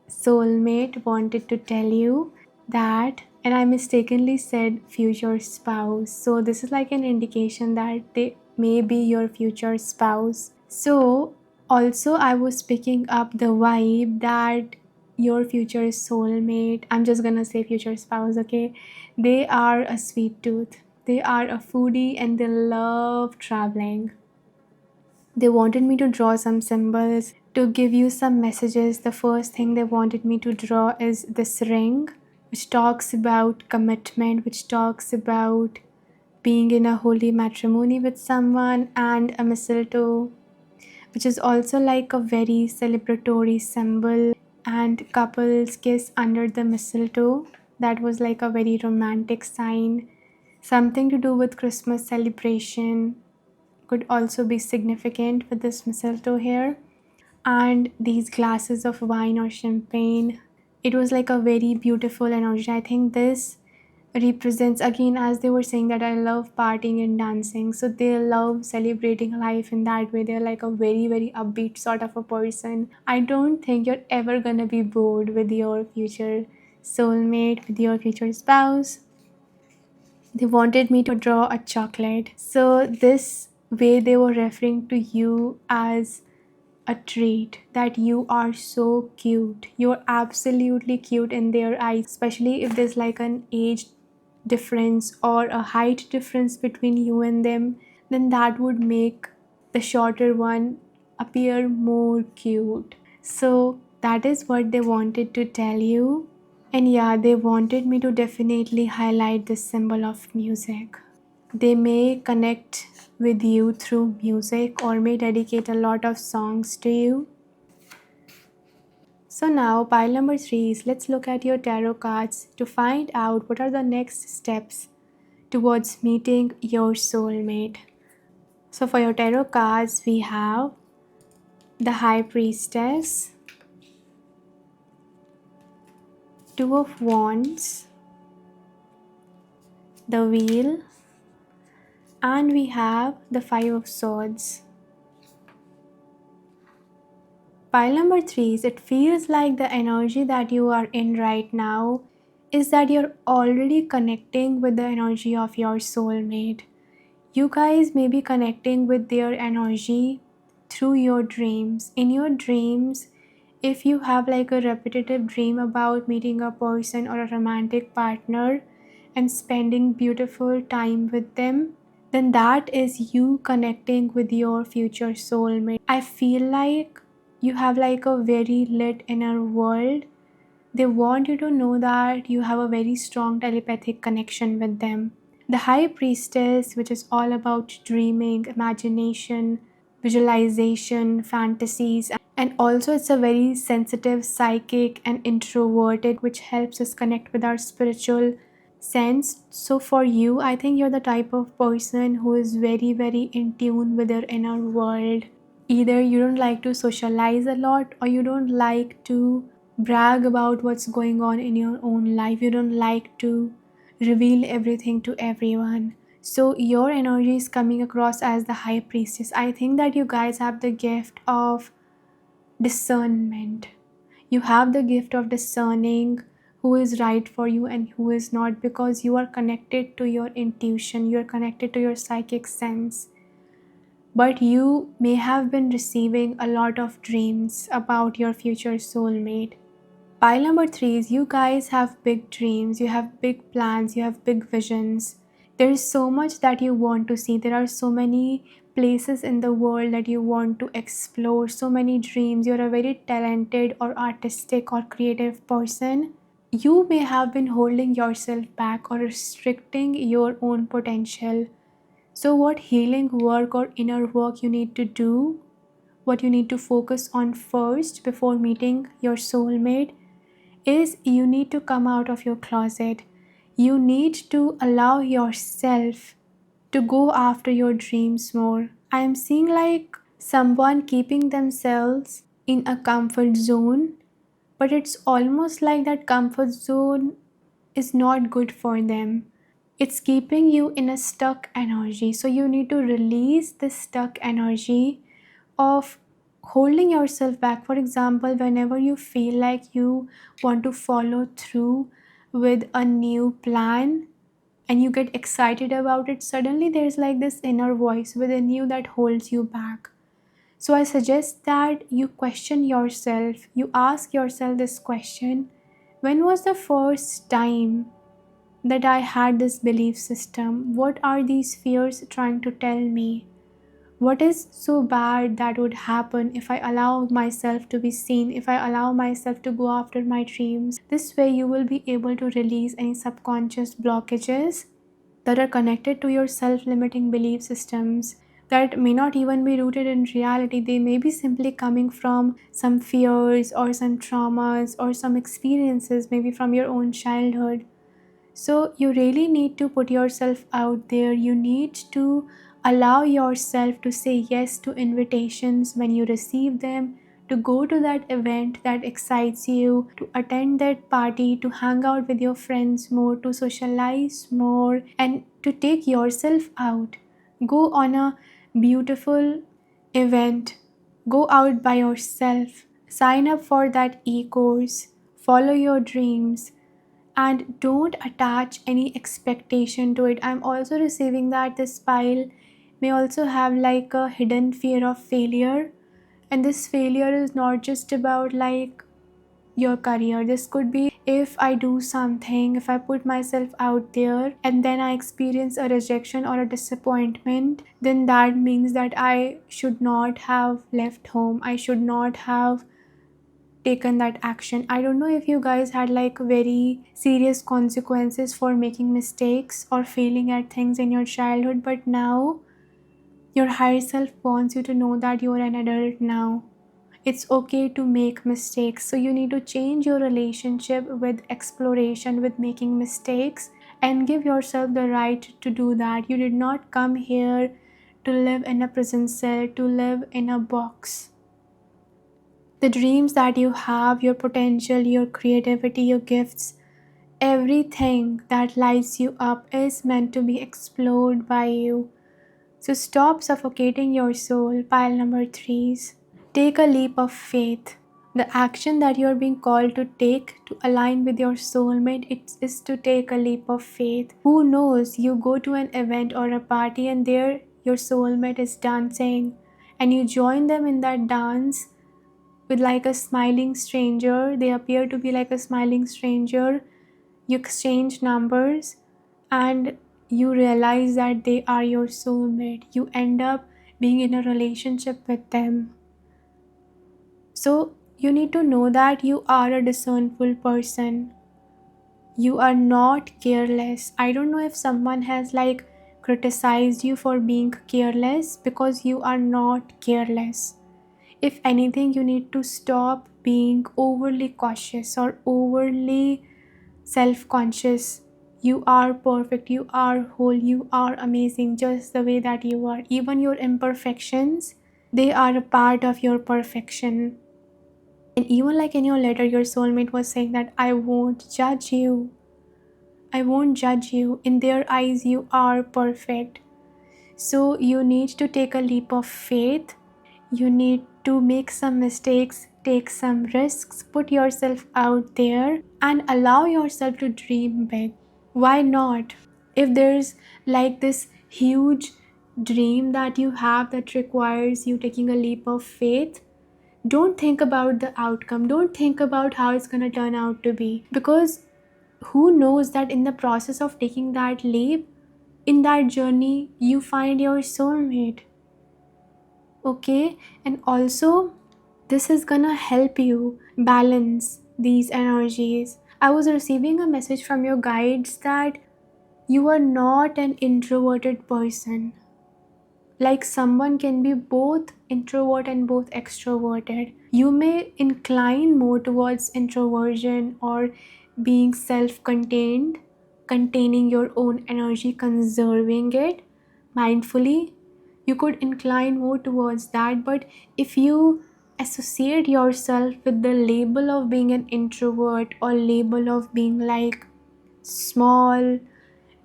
soulmate wanted to tell you that. And I mistakenly said future spouse, so this is like an indication that they may be your future spouse. So also I was picking up the vibe that your future soulmate, I'm just gonna say future spouse, okay, they are a sweet tooth, they are a foodie, and they love traveling. They wanted me to draw some symbols to give you some messages. The first thing they wanted me to draw is this ring, which talks about commitment, which talks about being in a holy matrimony with someone, and a mistletoe, which is also like a very celebratory symbol. And couples kiss under the mistletoe. That was like a very romantic sign. Something to do with Christmas celebration could also be significant with this mistletoe here. And these glasses of wine or champagne, it was like a very beautiful energy. I think this represents, again, as they were saying, that I love partying and dancing, so they love celebrating life in that way. They're like a very very upbeat sort of a person. I don't think you're ever gonna be bored with your future soulmate, with your future spouse. They wanted me to draw a chocolate. So this way they were referring to you as a treat, that you are so cute. You're absolutely cute in their eyes, especially if there's like an age difference or a height difference between you and them, then that would make the shorter one appear more cute. So that is what they wanted to tell you. And yeah, they wanted me to definitely highlight the symbol of music. They may connect with you through music or may dedicate a lot of songs to you. So now pile number 3 is, let's look at your tarot cards to find out what are the next steps towards meeting your soulmate. So for your tarot cards, we have the High Priestess, Two of Wands, the Wheel, and we have the Five of Swords. Pile number 3 is, it feels like the energy that you are in right now is that you're already connecting with the energy of your soulmate. You guys may be connecting with their energy through your dreams. In your dreams, if you have like a repetitive dream about meeting a person or a romantic partner and spending beautiful time with them, then that is you connecting with your future soulmate. I feel like you have like a very lit inner world. They want you to know that you have a very strong telepathic connection with them. The High Priestess, which is all about dreaming, imagination, visualization, fantasies, and also it's a very sensitive, psychic, and introverted, which helps us connect with our spiritual sense. So, for you, I think you're the type of person who is very, very in tune with their inner world. Either you don't like to socialize a lot, or you don't like to brag about what's going on in your own life. You don't like to reveal everything to everyone. So your energy is coming across as the High Priestess. I think that you guys have the gift of discernment. You have the gift of discerning who is right for you and who is not, because you are connected to your intuition, you are connected to your psychic sense. But you may have been receiving a lot of dreams about your future soulmate. Pile number 3 is you guys have big dreams, you have big plans, you have big visions. There is so much that you want to see. There are so many places in the world that you want to explore, so many dreams. You're a very talented or artistic or creative person. You may have been holding yourself back or restricting your own potential. So, what healing work or inner work you need to do, what you need to focus on first before meeting your soulmate, is you need to come out of your closet. You need to allow yourself to go after your dreams more. I am seeing like someone keeping themselves in a comfort zone, but it's almost like that comfort zone is not good for them. It's keeping you in a stuck energy. So you need to release this stuck energy of holding yourself back. For example, whenever you feel like you want to follow through with a new plan and you get excited about it, suddenly there's like this inner voice within you that holds you back. So I suggest that you question yourself, you ask yourself this question: when was the first time that I had this belief system? What are these fears trying to tell me? What is so bad that would happen if I allow myself to be seen, if I allow myself to go after my dreams? This way, you will be able to release any subconscious blockages that are connected to your self limiting belief systems that may not even be rooted in reality. They may be simply coming from some fears or some traumas or some experiences, maybe from your own childhood. So you really need to put yourself out there. You need to allow yourself to say yes to invitations when you receive them, to go to that event that excites you, to attend that party, to hang out with your friends more, to socialize more, and to take yourself out. Go on a beautiful event. Go out by yourself. Sign up for that e-course. Follow your dreams and don't attach any expectation to it. I'm also receiving that this pile may also have like a hidden fear of failure, and this failure is not just about like your career. This could be if I do something, if I put myself out there and then I experience a rejection or a disappointment, then that means that I should not have left home, I should not have taken that action. I don't know if you guys had like very serious consequences for making mistakes or failing at things in your childhood, but now your higher self wants you to know that you are an adult now. It's okay to make mistakes. So you need to change your relationship with exploration, with making mistakes, and give yourself the right to do that. You did not come here to live in a prison cell, to live in a box. The dreams that you have, your potential, your creativity, your gifts, everything that lights you up is meant to be explored by you. So stop suffocating your soul. Pile number 3s. Take a leap of faith. The action that you're being called to take to align with your soulmate, it is to take a leap of faith. Who knows, you go to an event or a party and there your soulmate is dancing and you join them in that dance with like a smiling stranger. They appear to be like a smiling stranger. You exchange numbers and you realize that they are your soulmate. You end up being in a relationship with them. So you need to know that you are a discernful person. You are not careless. I don't know if someone has like criticized you for being careless, because you are not careless. If anything, you need to stop being overly cautious or overly self-conscious. You are perfect, you are whole, you are amazing just the way that you are. Even your imperfections, they are a part of your perfection. And even like in your letter, your soulmate was saying that I won't judge you. I won't judge you. In their eyes, you are perfect. So you need to take a leap of faith. You need to make some mistakes, take some risks, put yourself out there and allow yourself to dream big. Why not? If there's like this huge dream that you have that requires you taking a leap of faith, don't think about the outcome. Don't think about how it's going to turn out to be. Because who knows that in the process of taking that leap, in that journey, you find your soulmate. Okay? And also, this is gonna help you balance these energies. I was receiving a message from your guides that you are not an introverted person. Like someone can be both introvert and both extroverted. You may incline more towards introversion or being self-contained, containing your own energy, conserving it mindfully. You could incline more towards that, but if you associate yourself with the label of being an introvert or label of being like small,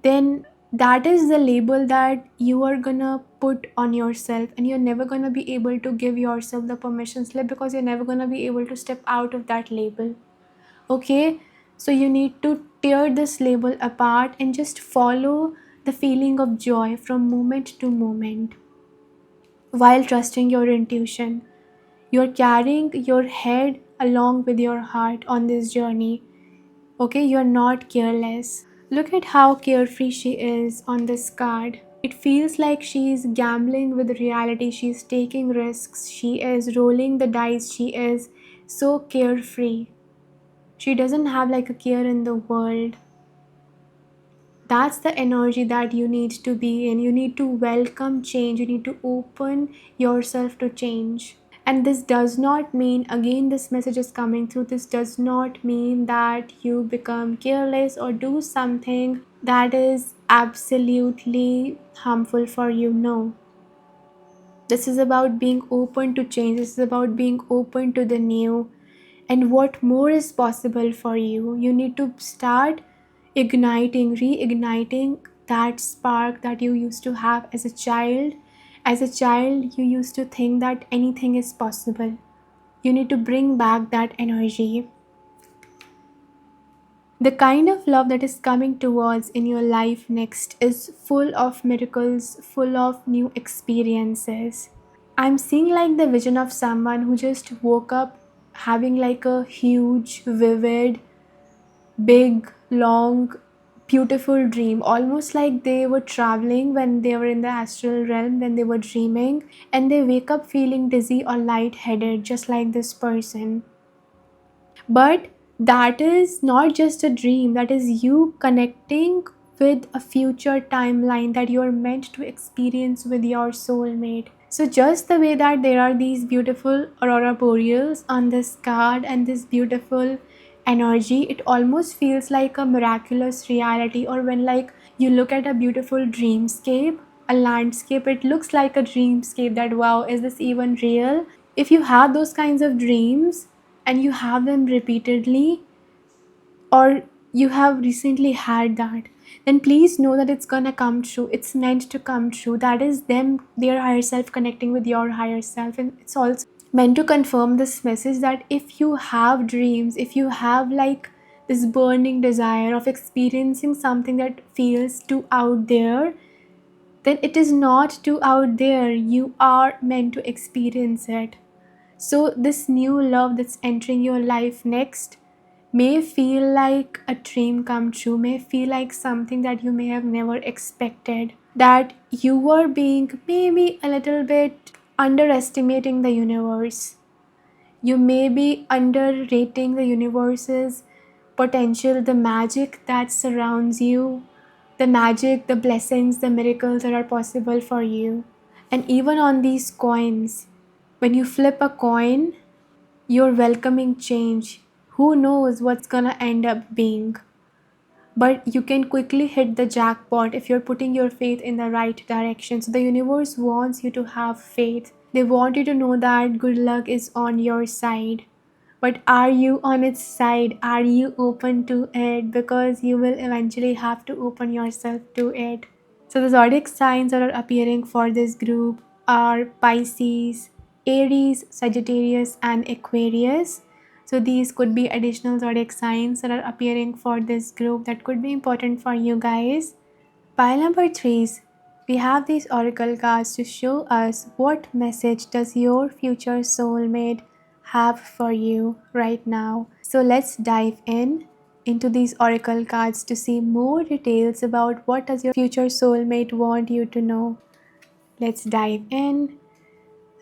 then that is the label that you are gonna put on yourself, and you're never gonna be able to give yourself the permission slip, because you're never gonna be able to step out of that label. Okay, so you need to tear this label apart and just follow the feeling of joy from moment to moment while trusting your intuition. You're carrying your head along with your heart on this journey. Okay, you're not careless. Look at how carefree she is on this card. It feels like she's gambling with reality. She's taking risks. She is rolling the dice. She is so carefree. She doesn't have like a care in the world. That's the energy that you need to be in. You need to welcome change. You need to open yourself to change. And this does not mean, again, this message is coming through, this does not mean that you become careless or do something that is absolutely harmful for you. No. This is about being open to change. This is about being open to the new and what more is possible for you. You need to start igniting, reigniting that spark that you used to have as a child. As a child, you used to think that anything is possible. You need to bring back that energy. The kind of love that is coming towards in your life next is full of miracles, full of new experiences. I'm seeing like the vision of someone who just woke up having like a huge, vivid, big, long, beautiful dream, almost like they were traveling when they were in the astral realm, when they were dreaming, and they wake up feeling dizzy or lightheaded, just like this person. But that is not just a dream, that is you connecting with a future timeline that you are meant to experience with your soulmate. So just the way that there are these beautiful aurora boreals on this card and this beautiful energy, it almost feels like a miraculous reality. Or when like you look at a beautiful dreamscape, a landscape, it looks like a dreamscape that wow, is this even real? If you have those kinds of dreams and you have them repeatedly, or you have recently had that, then please know that it's gonna come true. It's meant to come true. That is them, their higher self connecting with your higher self. And it's also meant to confirm this message that if you have dreams, if you have like this burning desire of experiencing something that feels too out there, then it is not too out there. You are meant to experience it. So, this new love that's entering your life next may feel like a dream come true, may feel like something that you may have never expected, that you were being maybe a little bit underestimating the universe. You may be underrating the universe's potential, the magic that surrounds you, the magic, the blessings, the miracles that are possible for you. And even on these coins, when you flip a coin, you're welcoming change. Who knows what's gonna end up being? But you can quickly hit the jackpot if you're putting your faith in the right direction. So the universe wants you to have faith. They want you to know that good luck is on your side. But are you on its side? Are you open to it? Because you will eventually have to open yourself to it. So the zodiac signs that are appearing for this group are Pisces, Aries, Sagittarius, and Aquarius. So these could be additional zodiac signs that are appearing for this group that could be important for you guys. Pile number 3, we have these oracle cards to show us what message does your future soulmate have for you right now. So let's dive into these oracle cards to see more details about what does your future soulmate want you to know. Let's dive in.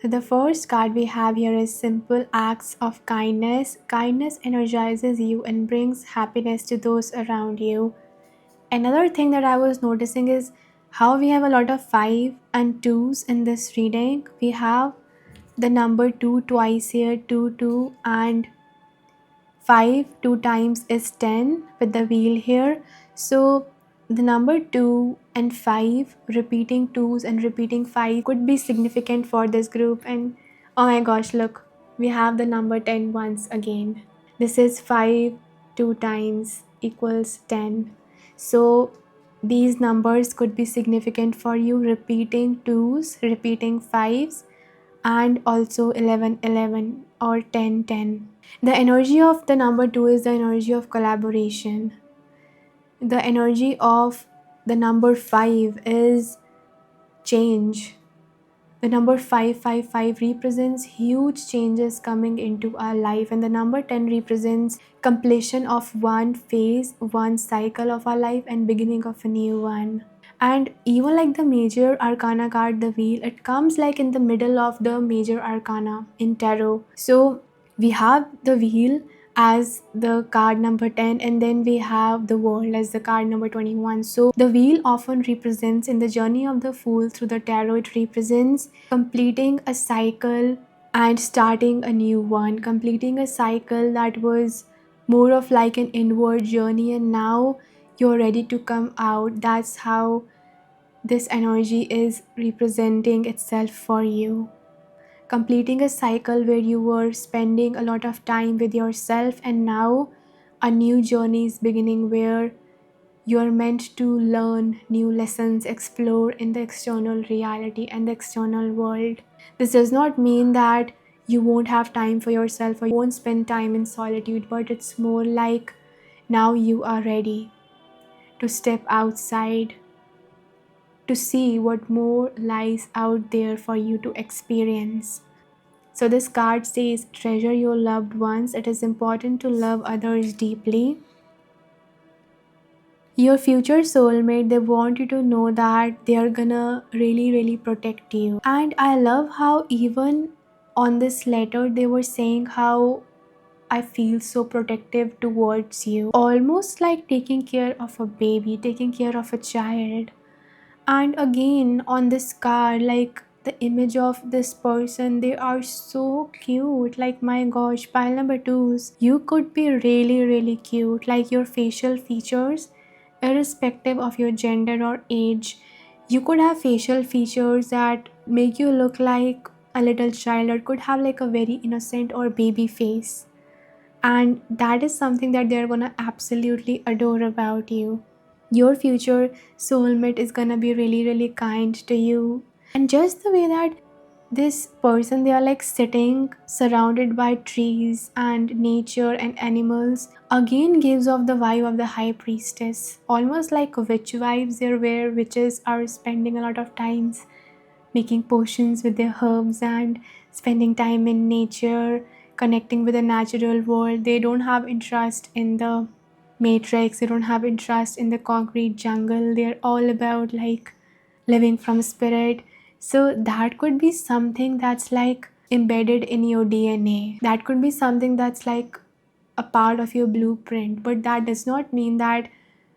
So the first card we have here is simple acts of kindness. Kindness energizes you and brings happiness to those around you. Another thing that I was noticing is how we have a lot of 5 and 2s in this reading. We have the number 2 twice here, 2, 2, and 5 2 times is 10 with the wheel here. So the number 2 and 5, repeating 2s and repeating 5 could be significant for this group. And oh my gosh, look, we have the number 10 once again. This is 5 2 times equals 10. So these numbers could be significant for you, repeating 2s, repeating 5s, and also 11 11 or 10 10. The energy of the number 2 is the energy of collaboration. The energy of the number 5 is change. The number 555 represents huge changes coming into our life, and the number 10 represents completion of one phase, one cycle of our life, and beginning of a new one. And even like the major arcana card, the wheel, it comes like in the middle of the major arcana in tarot. So we have the wheel as the card number 10, and then we have the world as the card number 21. So the wheel often represents, in the journey of the fool through the tarot, it represents completing a cycle and starting a new one, completing a cycle that was more of like an inward journey, and now you're ready to come out. That's how this energy is representing itself for you. Completing a cycle where you were spending a lot of time with yourself, and now a new journey is beginning where you're meant to learn new lessons, explore in the external reality and the external world. This does not mean that you won't have time for yourself or you won't spend time in solitude, but it's more like now you are ready to step outside, to see what more lies out there for you to experience. So this card says, treasure your loved ones. It is important to love others deeply. Your future soulmate, they want you to know that they are gonna really protect you. And I love how even on this letter they were saying how I feel so protective towards you. Almost like taking care of a baby, taking care of a child. And again on this card, like the image of this person, they are so cute. Like my gosh, pile number 2s, you could be really cute. Like your facial features, irrespective of your gender or age, you could have facial features that make you look like a little child, or could have like a very innocent or baby face. And that is something that they're gonna absolutely adore about you. Your future soulmate is gonna be really kind to you. And just the way that this person, they are like sitting surrounded by trees and nature and animals, again gives off the vibe of the high priestess, almost like witch vibes there, where witches are spending a lot of times making potions with their herbs and spending time in nature, connecting with the natural world. They don't have interest in the matrix, they don't have interest in the concrete jungle. They're all about like living from spirit. So that could be something that's like embedded in your DNA. That could be something that's like a part of your blueprint. But that does not mean that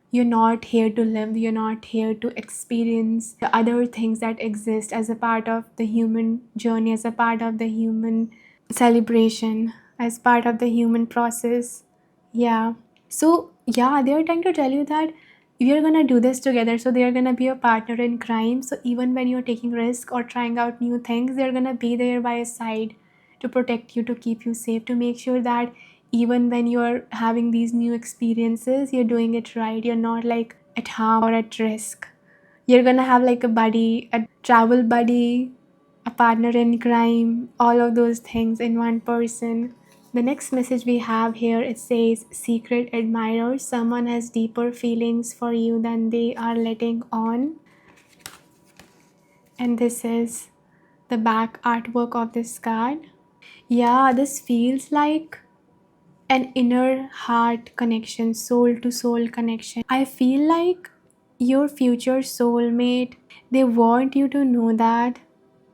you're not here to live, you're not here to experience the other things that exist as a part of the human journey, as a part of the human celebration, as part of the human process. Yeah. So, yeah, they are trying to tell you that we are gonna do this together. So, they are gonna be your partner in crime. So, even when you're taking risk or trying out new things, they're gonna be there by your side to protect you, to keep you safe, to make sure that even when you're having these new experiences, you're doing it right. You're not like at harm or at risk. You're gonna have like a buddy, a travel buddy, a partner in crime, all of those things in one person. The next message we have here, it says secret admirer. Someone has deeper feelings for you than they are letting on. And this is the back artwork of this card. Yeah, this feels like an inner heart connection, soul to soul connection. I feel like your future soulmate, they want you to know that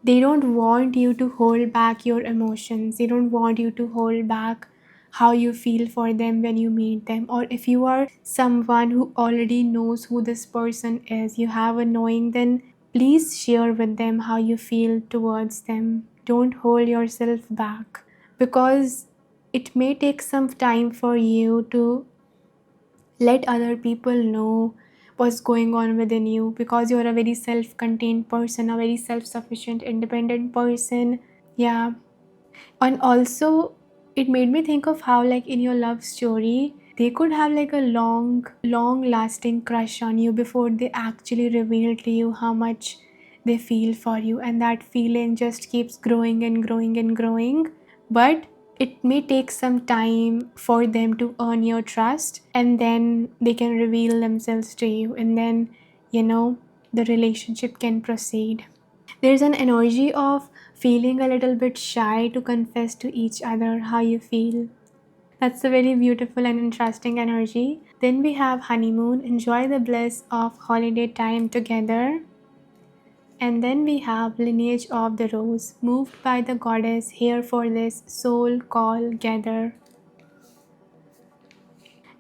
they don't want you to hold back your emotions. They don't want you to hold back how you feel for them when you meet them. Or if you are someone who already knows who this person is, you have a knowing, then please share with them how you feel towards them. Don't hold yourself back, because it may take some time for you to let other people know what's going on within you, because you're a very self-contained person, a very self-sufficient, independent person. Yeah. And also, it made me think of how like in your love story, they could have like a long lasting crush on you before they actually reveal to you how much they feel for you, and that feeling just keeps growing and growing and growing. But it may take some time for them to earn your trust, and then they can reveal themselves to you, and then the relationship can proceed. There's an energy of feeling a little bit shy to confess to each other how you feel. That's a very beautiful and interesting energy. Then we have honeymoon, enjoy the bliss of holiday time together. And then we have lineage of the rose, moved by the goddess, here for this soul call gather.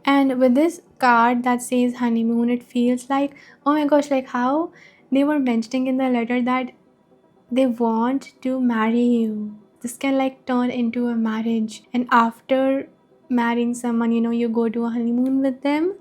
And with this card that says honeymoon, it feels like, oh my gosh, like how they were mentioning in the letter that they want to marry you. This can like turn into a marriage, and after marrying someone, you go to a honeymoon with them.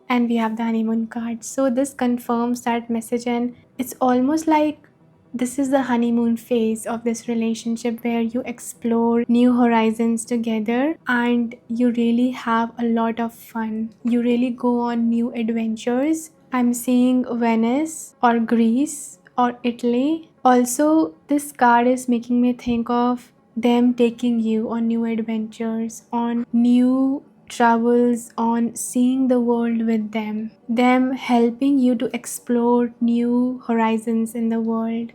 And we have the honeymoon card, so this confirms that message. And it's almost like this is the honeymoon phase of this relationship, where you explore new horizons together and you really have a lot of fun. You really go on new adventures. I'm seeing Venice or Greece or Italy. Also, this card is making me think of them taking you on new adventures, on new travels, on seeing the world with them helping you to explore new horizons in the world.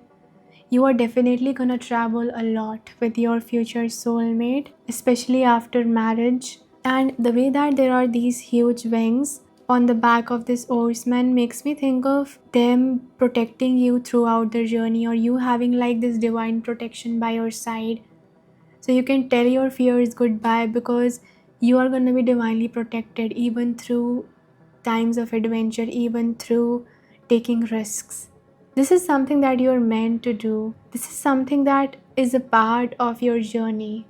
You are definitely gonna travel a lot with your future soulmate, especially after marriage. And the way that there are these huge wings on the back of this oarsman makes me think of them protecting you throughout the journey, or you having like this divine protection by your side. So you can tell your fears goodbye, because you are going to be divinely protected even through times of adventure, even through taking risks. This is something that you're meant to do. This is something that is a part of your journey.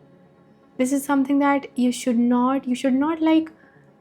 This is something that you should not like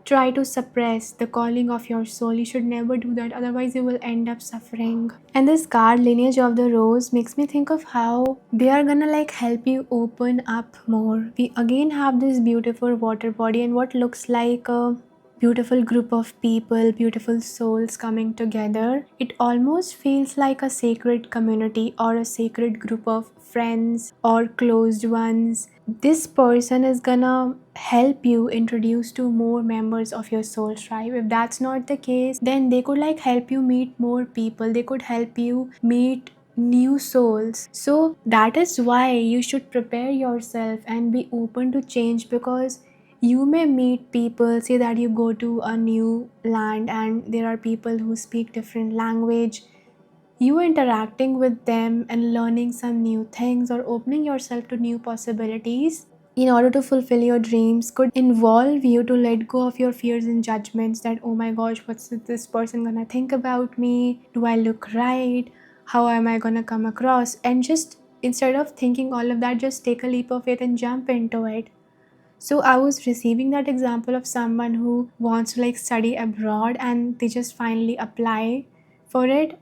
try to suppress the calling of your soul. You should never do that, otherwise you will end up suffering. And this card, lineage of the rose, makes me think of how they are gonna like help you open up more. We again have this beautiful water body and what looks like a beautiful group of people, beautiful souls coming together. It almost feels like a sacred community or a sacred group of friends or closed ones. This person is gonna help you introduce to more members of your soul tribe. If that's not the case, then they could like help you meet more people. They could help you meet new souls. So that is why you should prepare yourself and be open to change, because you may meet people, say that you go to a new land and there are people who speak different language. You interacting with them and learning some new things or opening yourself to new possibilities in order to fulfill your dreams could involve you to let go of your fears and judgments that, oh my gosh, what's this person gonna think about me? Do I look right? How am I gonna come across? And just instead of thinking all of that, just take a leap of faith and jump into it. So I was receiving that example of someone who wants to like study abroad and they just finally apply for it.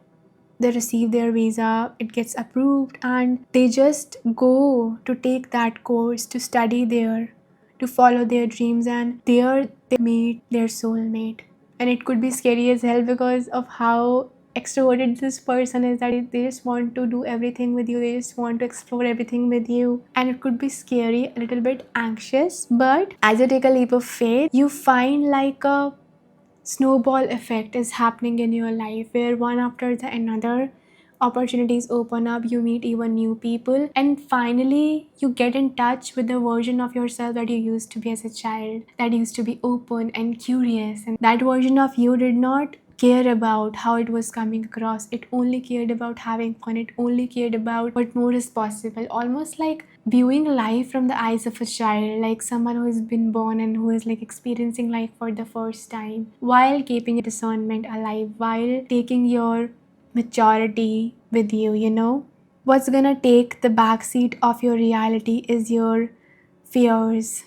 They receive their visa, it gets approved, and they just go to take that course to study there, to follow their dreams, and there they meet their soulmate. And it could be scary as hell because of how extroverted this person is, that they just want to do everything with you, they just want to explore everything with you, and it could be scary, a little bit anxious. But as you take a leap of faith, you find like a snowball effect is happening in your life, where one after the another opportunities open up, you meet even new people, and finally you get in touch with the version of yourself that you used to be as a child, that used to be open and curious. And that version of you did not care about how it was coming across. It only cared about having fun. It only cared about what more is possible. Almost like viewing life from the eyes of a child, like someone who has been born and who is like experiencing life for the first time, while keeping your discernment alive, while taking your maturity with you, you know. What's gonna take the backseat of your reality is your fears,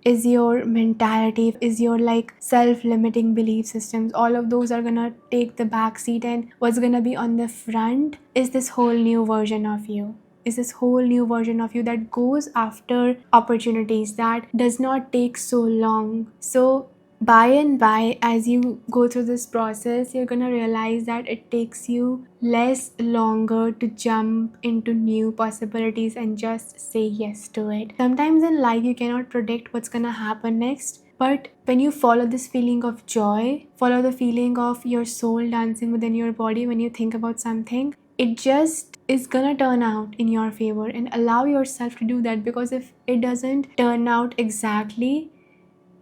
is your mentality, is your like self-limiting belief systems. All of those are gonna take the back seat, and what's gonna be on the front is this whole new version of you, is this whole new version of you that goes after opportunities, that does not take so long. So by and by, as you go through this process, you're gonna realize that it takes you less longer to jump into new possibilities and just say yes to it. Sometimes in life you cannot predict what's gonna happen next, but when you follow this feeling of joy, follow the feeling of your soul dancing within your body when you think about something, it just is gonna turn out in your favor. And allow yourself to do that, because if it doesn't turn out exactly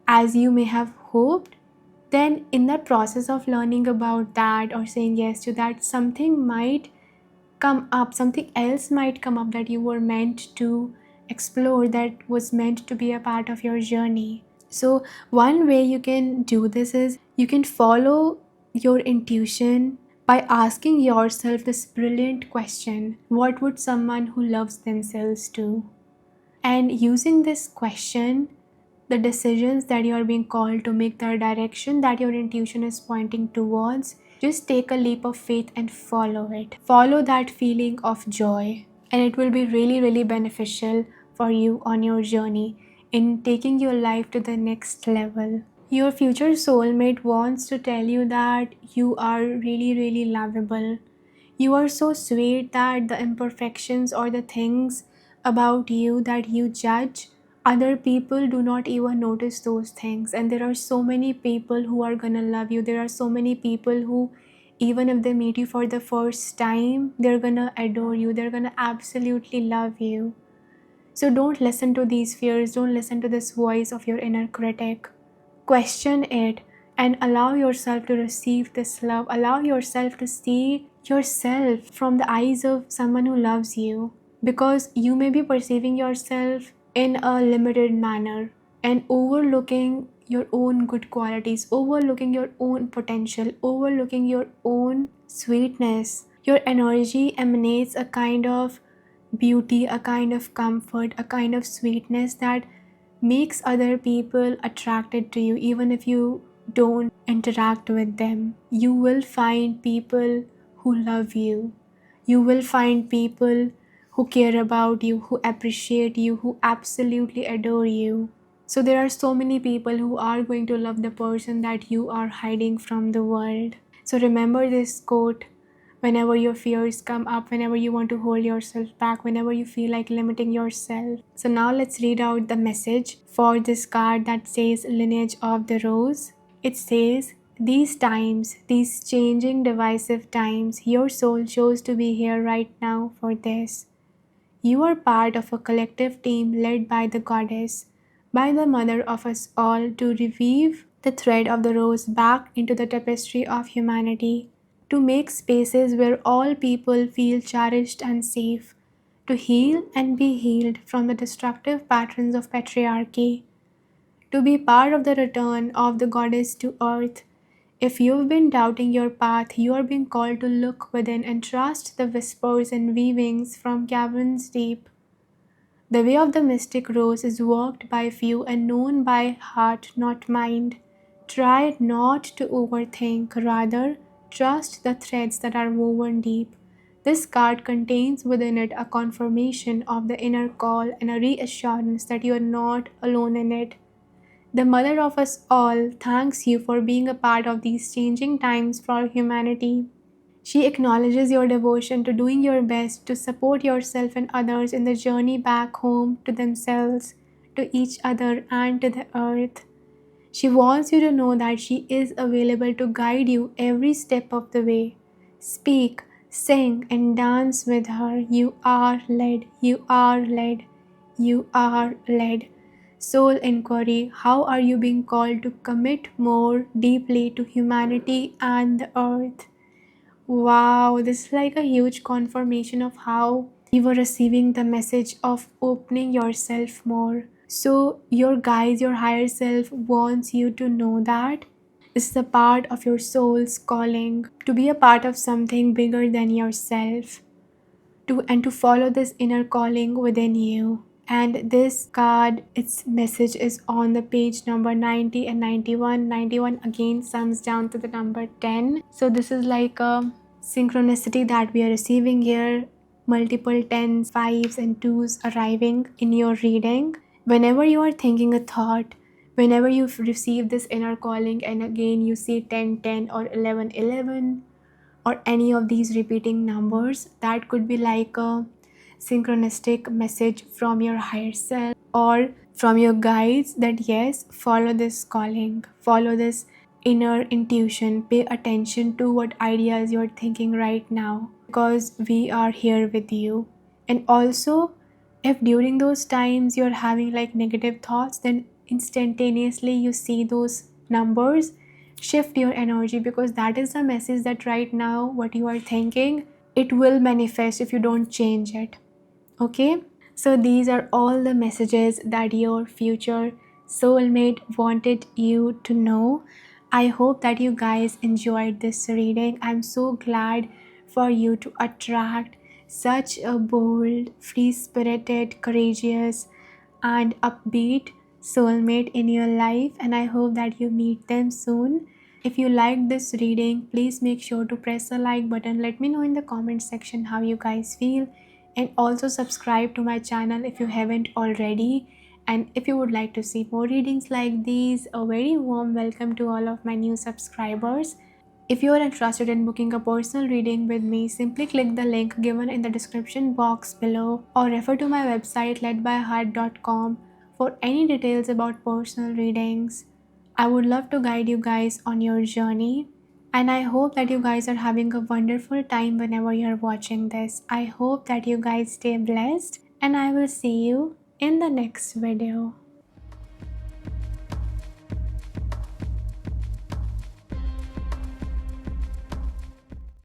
as you may have hoped, then in that process of learning about that or saying yes to that, something might come up, something else might come up that you were meant to explore, that was meant to be a part of your journey. So one way you can do this is you can follow your intuition by asking yourself this brilliant question: what would someone who loves themselves do? And using this question, the decisions that you are being called to make, the direction that your intuition is pointing towards, just take a leap of faith and follow it. Follow that feeling of joy, and it will be really, really beneficial for you on your journey in taking your life to the next level. Your future soulmate wants to tell you that you are really, really lovable. You are so sweet that the imperfections or the things about you that you judge, other people do not even notice those things. And there are so many people who are gonna love you. There are so many people who, even if they meet you for the first time, they're gonna adore you. They're gonna absolutely love you. So don't listen to these fears. Don't listen to this voice of your inner critic. Question it and allow yourself to receive this love. Allow yourself to see yourself from the eyes of someone who loves you, because you may be perceiving yourself in a limited manner and overlooking your own good qualities, overlooking your own potential, overlooking your own sweetness. Your energy emanates a kind of beauty, a kind of comfort, a kind of sweetness that makes other people attracted to you. Even if you don't interact with them, you will find people who love you. You will find people who care about you, who appreciate you, who absolutely adore you. So there are so many people who are going to love the person that you are hiding from the world. So remember this quote whenever your fears come up, whenever you want to hold yourself back, whenever you feel like limiting yourself. So now let's read out the message for this card that says Lineage of the Rose. It says, these times, these changing divisive times, your soul chose to be here right now for this. You are part of a collective team led by the goddess, by the mother of us all, to reweave the thread of the rose back into the tapestry of humanity, to make spaces where all people feel cherished and safe, to heal and be healed from the destructive patterns of patriarchy, to be part of the return of the goddess to earth. If you've been doubting your path, you are being called to look within and trust the whispers and weavings from caverns deep. The way of the mystic rose is walked by few and known by heart, not mind. Try not to overthink, rather, trust the threads that are woven deep. This card contains within it a confirmation of the inner call and a reassurance that you are not alone in it. The mother of us all thanks you for being a part of these changing times for humanity. She acknowledges your devotion to doing your best to support yourself and others in the journey back home to themselves, to each other, and to the earth. She wants you to know that she is available to guide you every step of the way. Speak, sing, and dance with her. You are led, you are led, you are led. Soul inquiry. How are you being called to commit more deeply to humanity and the earth? Wow, this is like a huge confirmation of how you were receiving the message of opening yourself more. So, your guides, your higher self wants you to know that this is a part of your soul's calling to be a part of something bigger than yourself, to follow this inner calling within you. And this card, its message is on the page number 90 and 91. 91 again sums down to the number 10. So this is like a synchronicity that we are receiving here. Multiple tens, fives, and twos arriving in your reading. Whenever you are thinking a thought, whenever you receive this inner calling, and again you see 10, 10, or 11, 11, or any of these repeating numbers, that could be like a synchronistic message from your higher self or from your guides that yes, follow this calling, follow this inner intuition, pay attention to what ideas you're thinking right now, because we are here with you. And also, if during those times you're having like negative thoughts, then instantaneously you see those numbers, shift your energy, because that is the message that right now what you are thinking, it will manifest if you don't change it. Okay, so these are all the messages that your future soulmate wanted you to know. I hope that you guys enjoyed this reading. I'm so glad for you to attract such a bold, free-spirited, courageous, and upbeat soulmate in your life, and I hope that you meet them soon. If you liked this reading, please make sure to press the like button. Let me know in the comment section how you guys feel, and also subscribe to my channel if you haven't already. And if you would like to see more readings like these, a very warm welcome to all of my new subscribers. If you are interested in booking a personal reading with me, simply click the link given in the description box below or refer to my website ledbyheart.com for any details about personal readings. I would love to guide you guys on your journey, and I hope that you guys are having a wonderful time whenever you're watching this. I hope that you guys stay blessed, and I will see you in the next video.